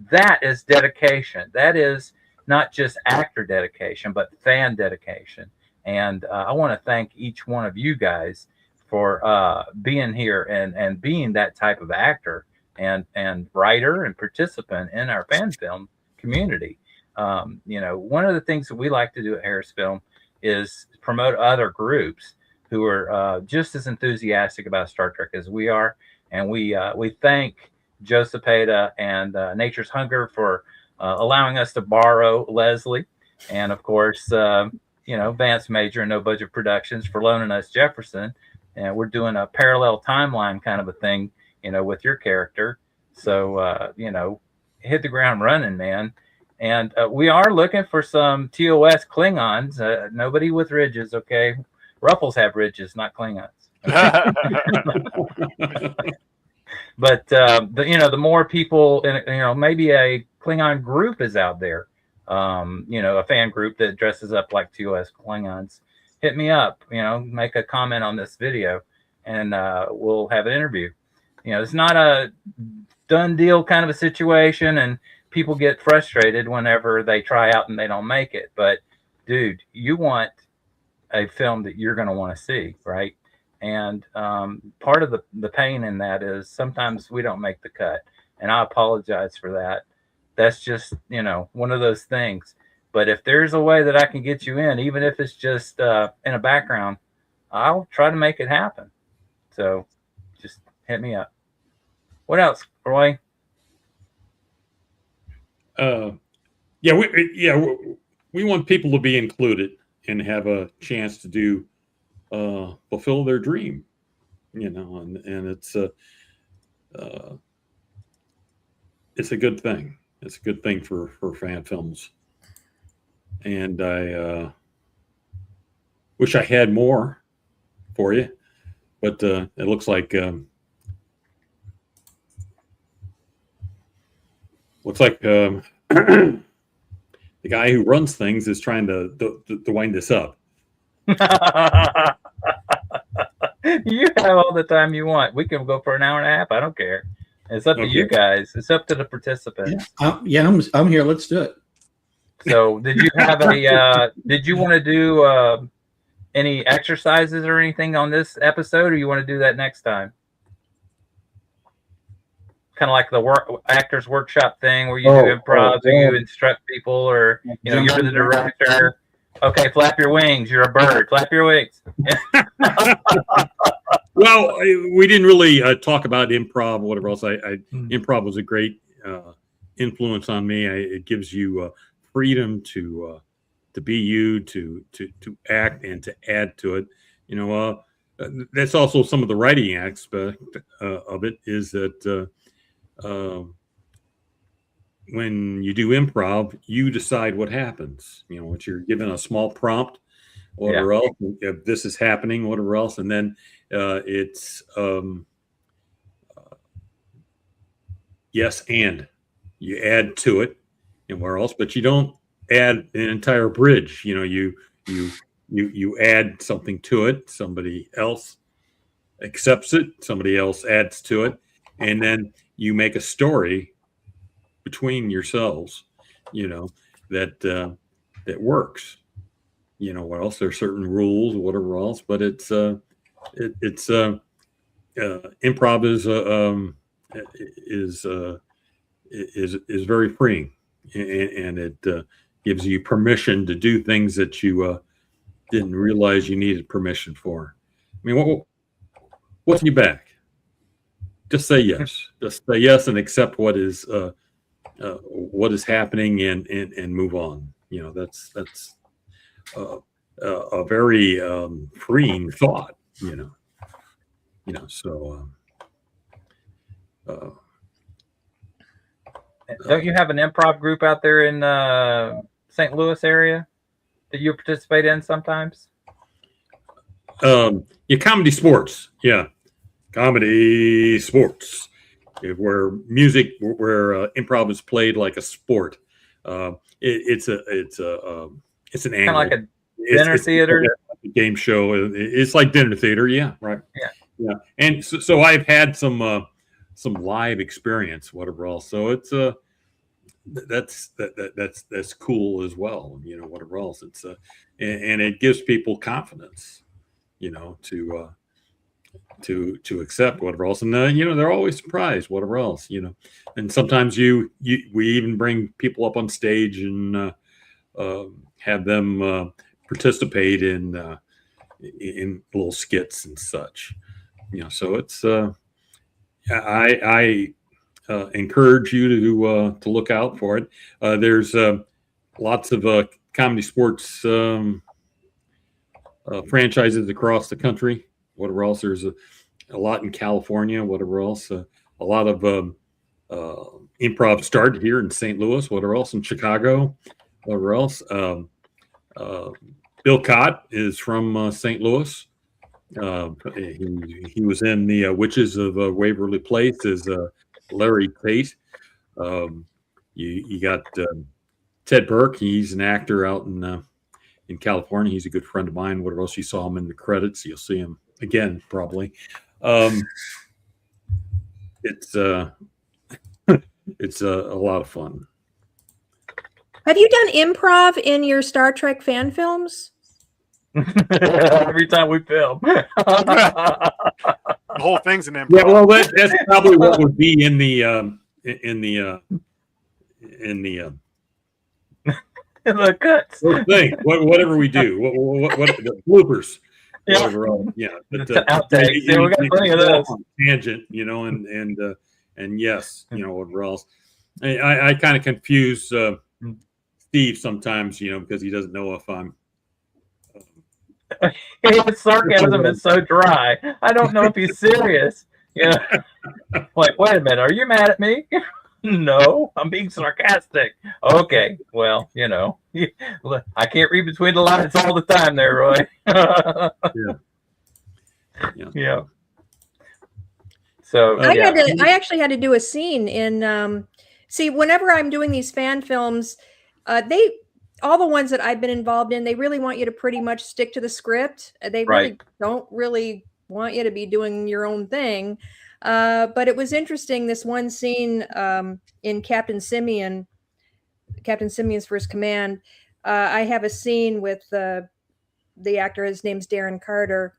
That is dedication. That is not just actor dedication, but fan dedication. And I want to thank each one of you guys for being here and being that type of actor and writer and participant in our fan film community. You know, one of the things that we like to do at HarrisFilm is promote other groups who are just as enthusiastic about Star Trek as we are. And we thank Joe Cepeda and Nature's Hunger for allowing us to borrow Leslie, and of course, Vance Major and No Budget Productions for loaning us Jefferson. And we're doing a parallel timeline kind of a thing, with your character. So, hit the ground running, man. And we are looking for some TOS Klingons. Nobody with ridges, okay? Ruffles have ridges, not Klingons. But the more people, maybe a Klingon group is out there. A fan group that dresses up like TOS Klingons. Hit me up. Make a comment on this video, and we'll have an interview. It's not a done deal kind of a situation, and people get frustrated whenever they try out and they don't make it. But dude, you want a film that you're going to want to see, right? And part of the pain in that is sometimes we don't make the cut, and I apologize for that. That's just one of those things. But if there's a way that I can get you in, even if it's just in a background, I'll try to make it happen. So just hit me up. What else, Roy? We want people to be included and have a chance to do fulfill their dream, and it's a good thing. It's a good thing for fan films. And I wish I had more for you, but it looks like the guy who runs things is trying to wind this up. You have all the time you want. We can go for an hour and a half. I don't care. It's up to you guys. It's up to the participants. I'm here. Let's do it. So did you have did you want to do any exercises or anything on this episode, or you want to do that next time? Kind of like the actors workshop thing where you do improv, or you instruct people, or you're the director. Okay, flap your wings. You're a bird. Flap your wings. Well, we didn't really talk about improv, whatever else. Improv was a great influence on me. It gives you freedom to be you, to act, and to add to it. That's also some of the writing aspect of it. Is that when you do improv, you decide what happens. What you're given a small prompt, whatever else. If this is happening, whatever else, and then it's yes, and you add to it, and where else, but you don't add an entire bridge. You add something to it. Somebody else accepts it. Somebody else adds to it, and then you make a story between yourselves. That works. What else? There's certain rules, whatever else, but it's improv is very freeing, and it gives you permission to do things that you didn't realize you needed permission for. I mean, what's in your back? Just say yes. Just say yes and accept what is happening and move on. That's a very freeing thought. So. Don't you have an improv group out there in St. Louis area that you participate in sometimes? Comedy sports. Yeah. Comedy sports. Where improv is played like a sport. It's an angle. Kind of like a dinner theater. A game show. It's like dinner theater. Yeah. Right. Yeah. And so I've had some live experience, whatever else. So it's that's cool as well. Whatever else. It's and it gives people confidence, to accept whatever else. And they're always surprised, whatever else, and sometimes we even bring people up on stage and have them participate in little skits and such. So it's I encourage you to look out for it. There's lots of comedy sports franchises across the country. Whatever else, there's a lot in California. Whatever else, a lot of improv started here in St. Louis. Whatever else in Chicago. Whatever else. Bill Cott is from St. Louis. He was in the Witches of Waverly Place as Larry Tate. You got Ted Burke. He's an actor out in California. He's a good friend of mine. What else? You saw him in the credits. You'll see him again probably. It's it's a lot of fun. Have you done improv in your Star Trek fan films? Every time we film. The whole thing's an improv. Yeah, well, that's probably what would be in the The cuts. thing. Whatever we do, what the bloopers. Yeah. Whatever, yeah. But, The outtakes. Yeah, we got plenty of those. Tangent, and yes, whatever else. I kind of confuse Steve sometimes, because he doesn't know if I'm. His sarcasm is so dry. I don't know if he's serious. Like, wait a minute, are you mad at me? No, I'm being sarcastic. Okay, well, I can't read between the lines all the time there, Roy. Yeah. So I actually had to do a scene in see, whenever I'm doing these fan films, all the ones that I've been involved in, they really want you to pretty much stick to the script. They really don't really want you to be doing your own thing. But it was interesting, this one scene in Captain Simeon's First Command. I have a scene with the actor, his name's Darren Carter.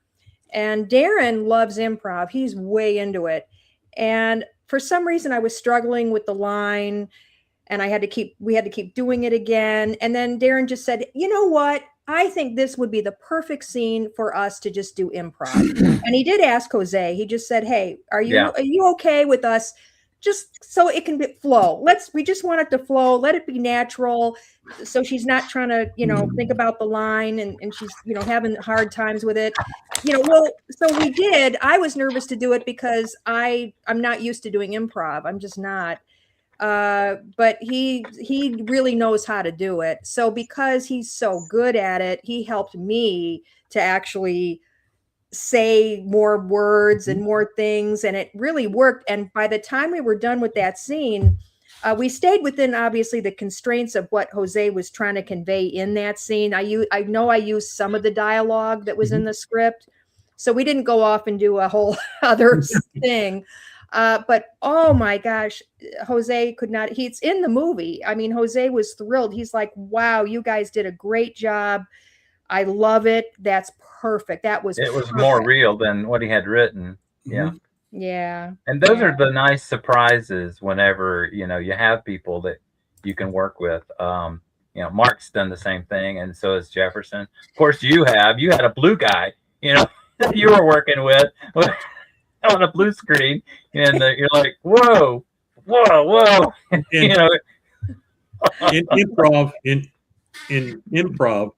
And Darren loves improv. He's way into it. And for some reason, I was struggling with the line, and we had to keep doing it again. And then Darren just said, you know what? I think this would be the perfect scene for us to just do improv. And he did ask Jose. He just said, hey, are you okay with us? Just so it can flow. We just want it to flow. Let it be natural. So she's not trying to, think about the line and she's, having hard times with it. So we did. I was nervous to do it because I'm not used to doing improv. I'm just not. But he really knows how to do it. So because he's so good at it, he helped me to actually say more words and more things, and it really worked. And by the time we were done with that scene, we stayed within obviously the constraints of what Jose was trying to convey in that scene. I know I used some of the dialogue that was in the script, so we didn't go off and do a whole other thing. But oh my gosh, Jose could not. He's in the movie. I mean, Jose was thrilled. He's like, "Wow, you guys did a great job. I love it. That's perfect. It was more real than what he had written." Yeah. And those are the nice surprises whenever you have people that you can work with. Mark's done the same thing, and so has Jefferson. Of course, you had a blue guy, that you were working with on a blue screen, and you're like, whoa. In improv,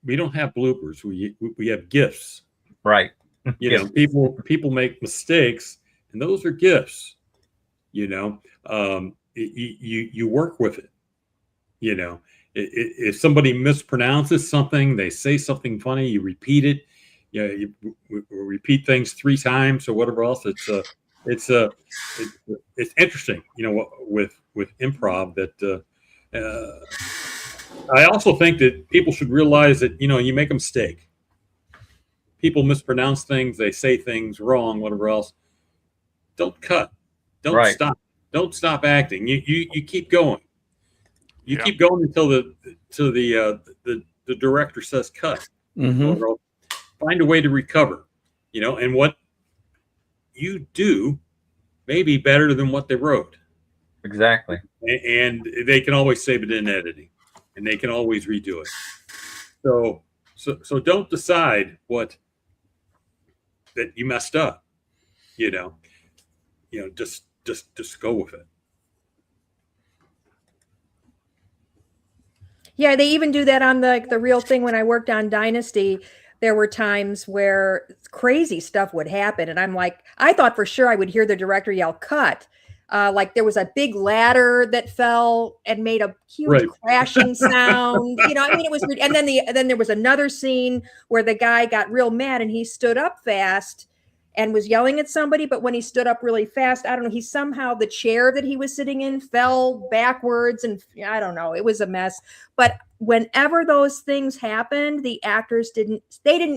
we don't have bloopers. We have gifts. Right. People make mistakes, and those are gifts. You work with it. If somebody mispronounces something, they say something funny, you repeat it. You repeat things 3 times or whatever else. It's interesting, with improv that. I also think that people should realize that you make a mistake. People mispronounce things, they say things wrong, whatever else. Don't cut. Don't stop. Don't stop acting. You keep going. You keep going until the director says cut. Mm-hmm. Find a way to recover. And what you do may be better than what they wrote. Exactly. And they can always save it in editing, and they can always redo it. So don't decide that you messed up. Just just go with it. Yeah, they even do that on the Real Thing. When I worked on Dynasty, there were times where crazy stuff would happen, and I'm like, I thought for sure I would hear the director yell "cut." Like there was a big ladder that fell and made a huge crashing sound. You know, I mean, it was. And then there was another scene where the guy got real mad and he stood up fast and was yelling at somebody. But when he stood up really fast, I don't know, he somehow, the chair that he was sitting in fell backwards, and I don't know, it was a mess. But whenever those things happened, the actors didn't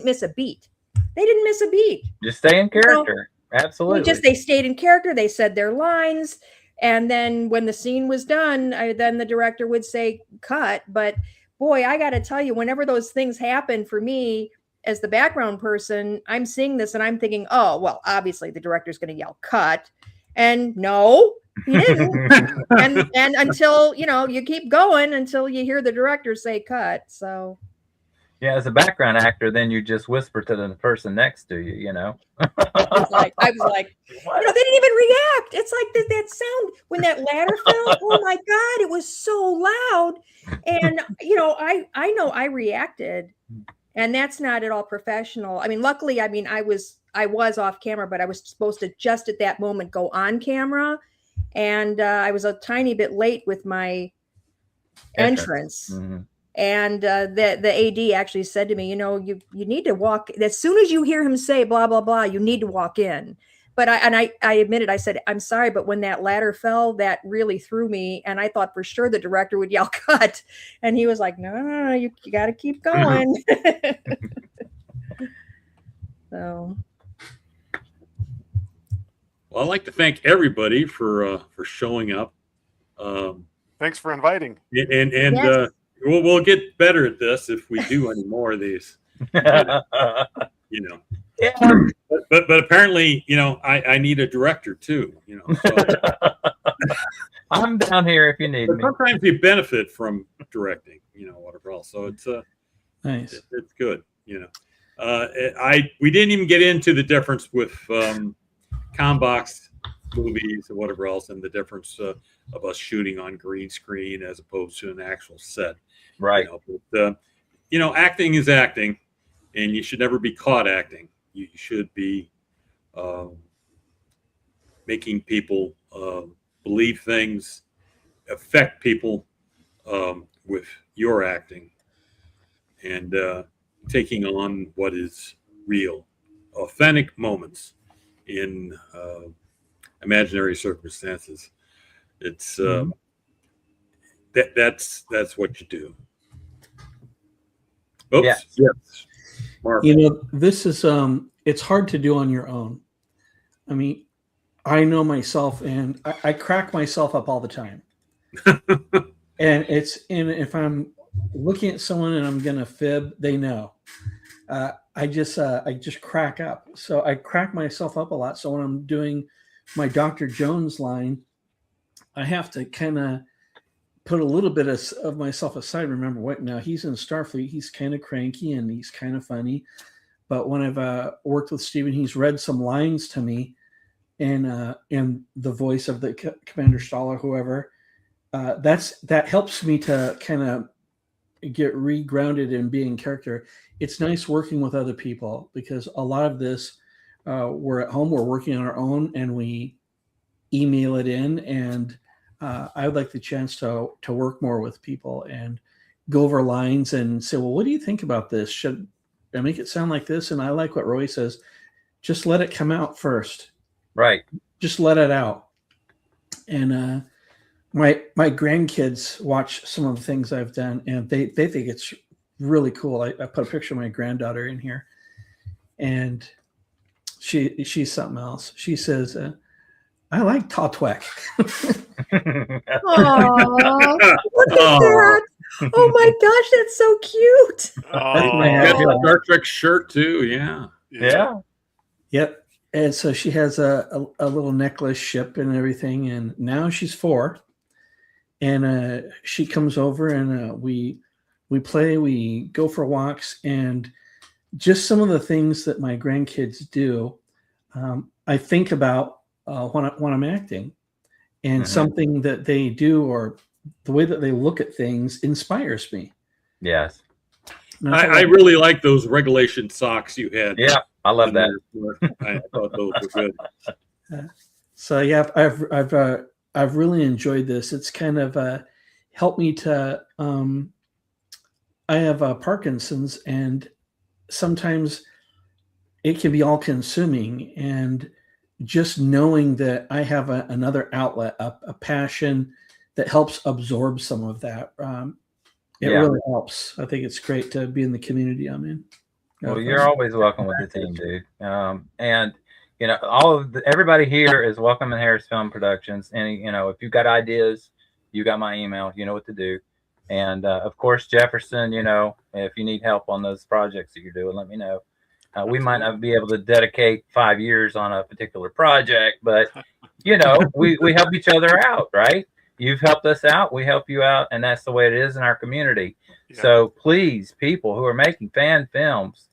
miss a beat. They didn't miss a beat. Just stay in character. Absolutely. They stayed in character. They said their lines. And then when the scene was done, then the director would say cut. But boy, I got to tell you, whenever those things happen for me as the background person, I'm seeing this and I'm thinking, oh, well, obviously the director's going to yell cut. And no, he didn't. and until, you keep going until you hear the director say cut. So. Yeah, as a background actor, then you just whisper to the person next to you, I was like, they didn't even react. It's like that sound when that ladder fell. Oh my God, it was so loud. And, I know I reacted, and that's not at all professional. I mean, luckily, I was off camera, but I was supposed to just at that moment go on camera. And I was a tiny bit late with my entrance. Mm-hmm. And the AD actually said to me, you need to walk as soon as you hear him say blah, blah, blah, you need to walk in. But I admitted, I said, I'm sorry, but when that ladder fell, that really threw me. And I thought for sure the director would yell cut. And he was like, no, you got to keep going. So. Well, I'd like to thank everybody for showing up. Thanks for inviting. And yes. We'll get better at this if we do any more of these. Yeah. But apparently, I need a director too. So. I'm down here if you need me. Sometimes you benefit from directing, whatever else. So it's nice. It's good. We didn't even get into the difference with Combox movies and whatever else, and the difference of us shooting on green screen as opposed to an actual set. Right. But acting is acting, and you should never be caught acting. You should be making people believe things, affect people with your acting, and taking on what is real, authentic moments in imaginary circumstances. It's that's what you do. Oops. Yes. Mark. This is it's hard to do on your own. I mean, I know myself, and I crack myself up all the time. And if I'm looking at someone and I'm gonna fib, they know. I just crack up. So I crack myself up a lot. So when I'm doing my Dr. Jones line, I have to kind of put a little bit of myself aside. Remember, what now? He's in Starfleet. He's kind of cranky and he's kind of funny. But when I've worked with Steven, he's read some lines to me, in the voice of the Commander Stahl or whoever. That helps me to kind of get regrounded in being character. It's nice working with other people because a lot of this, we're at home, we're working on our own, and we email it in. And I would like the chance to work more with people and go over lines and say, well, what do you think about this? Should I make it sound like this? And I like what Roy says, just let it come out first. Right. Just let it out. And my grandkids watch some of the things I've done, and they think it's really cool. I put a picture of my granddaughter in here, and she's something else. She says, I like Totwek. Oh, look at that. Oh my gosh, that's so cute. Oh, Star Trek shirt too. Yeah. Yep. And so she has a little necklace ship and everything. And now she's 4. And she comes over and we play, we go for walks, and just some of the things that my grandkids do, I think about when I'm acting. and something that they do or the way that they look at things inspires me. Yes. I really like those regulation socks you had. Yeah, I love that. I thought those were good. So yeah, I've really enjoyed this. It's kind of helped me to. I have Parkinson's, and sometimes it can be all consuming. And just knowing that I have another outlet, a passion that helps absorb some of that. It really helps. I think it's great to be in the community I'm in. Well, you're always welcome with the team, dude. And you know, everybody here is welcome in HarrisFilm Productions. And you know, if you've got ideas, you got my email. You know what to do. And of course, Jefferson, you know, if you need help on those projects that you're doing, let me know. We might not be able to dedicate 5 years on a particular project, but you know, we help each other out, right? You've helped us out, we help you out, and that's the way it is in our community. Yeah. So please, people who are making fan films,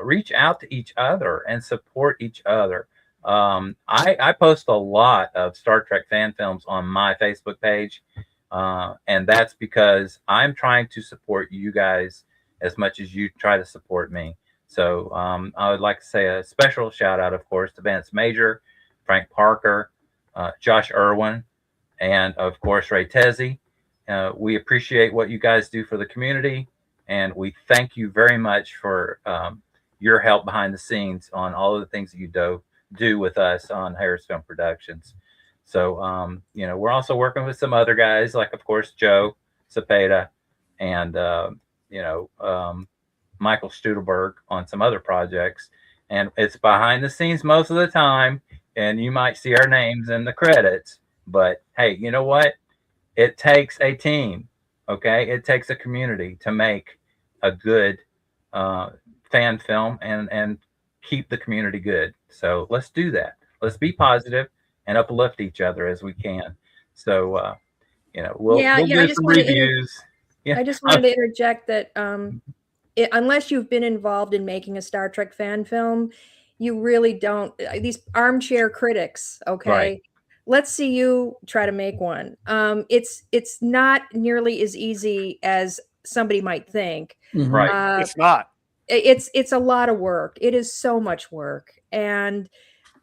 reach out to each other and support each other. I post a lot of Star Trek fan films on my Facebook page, and that's because I'm trying to support you guys as much as you try to support me. So I would like to say a special shout out, of course, to Vance Major, Frank Parker, Josh Irwin, and of course, Ray Tezzi. We appreciate what you guys do for the community, and we thank you very much for your help behind the scenes on all of the things that you do with us on HarrisFilm Productions. So, you know, we're also working with some other guys, like, of course, Joe Cepeda and, you know, Michael Studelberg on some other projects. And it's behind the scenes most of the time, and you might see our names in the credits. But hey, you know what? It takes a team, okay? It takes a community to make a good fan film and keep the community good. So let's do that. Let's be positive and uplift each other as we can. So, you know, we'll do some reviews. I just wanted to interject that unless you've been involved in making a Star Trek fan film, you really don't. These armchair critics, okay? Right. Let's see you try to make one. It's not nearly as easy as somebody might think. Right. It's not. It's a lot of work. It is so much work. And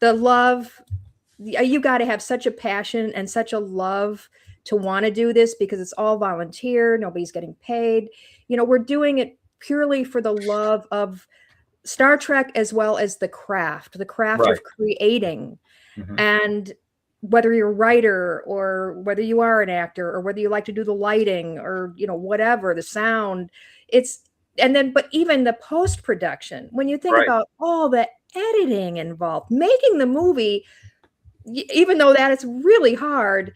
the love, you got to have such a passion and such a love to want to do this, because it's all volunteer. Nobody's getting paid. You know, we're doing it purely for the love of Star Trek, as well as the craft right. of creating. And whether you're a writer or whether you are an actor or whether you like to do the lighting or, you know, whatever, the sound, but even the post-production, when you think right. about all the editing involved, making the movie, even though that is really hard,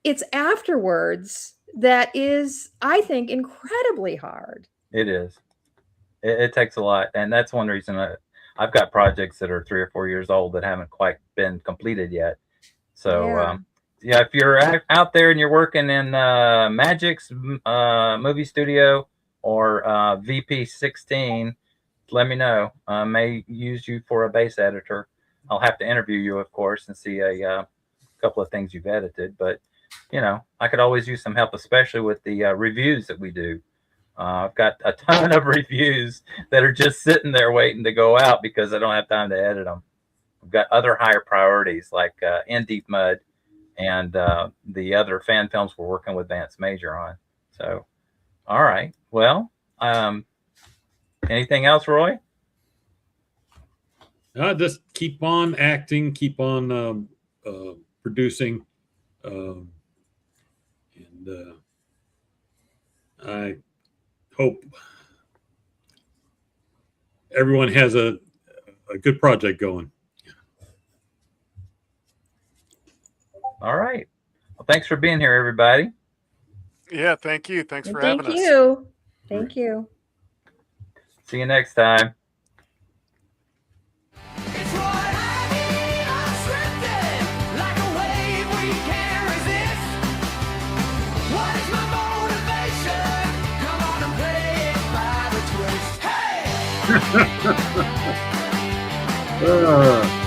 it's afterwards that is, I think, incredibly hard. It is. It takes a lot. And that's one reason I've got projects that are 3 or 4 years old that haven't quite been completed yet. So, yeah, if you're out there and you're working in Magic's movie studio or VP16, let me know. I may use you for a base editor. I'll have to interview you, of course, and see a couple of things you've edited. But, you know, I could always use some help, especially with the reviews that we do. I've got a ton of reviews that are just sitting there waiting to go out because I don't have time to edit them. We've got other higher priorities like In Deep Mud and the other fan films we're working with Vance Major on. So, all right. Well, anything else, Roy? Just keep on acting, keep on producing. And I hope everyone has a good project going. All right. Well, thanks for being here, everybody. Yeah, thank you. Thanks for having us. Thank you. Thank you. See you next time. It's Roy, Ivey, unscripted, like a wave we can't resist. What is my motivation? Come on and play it by the twist. Hey!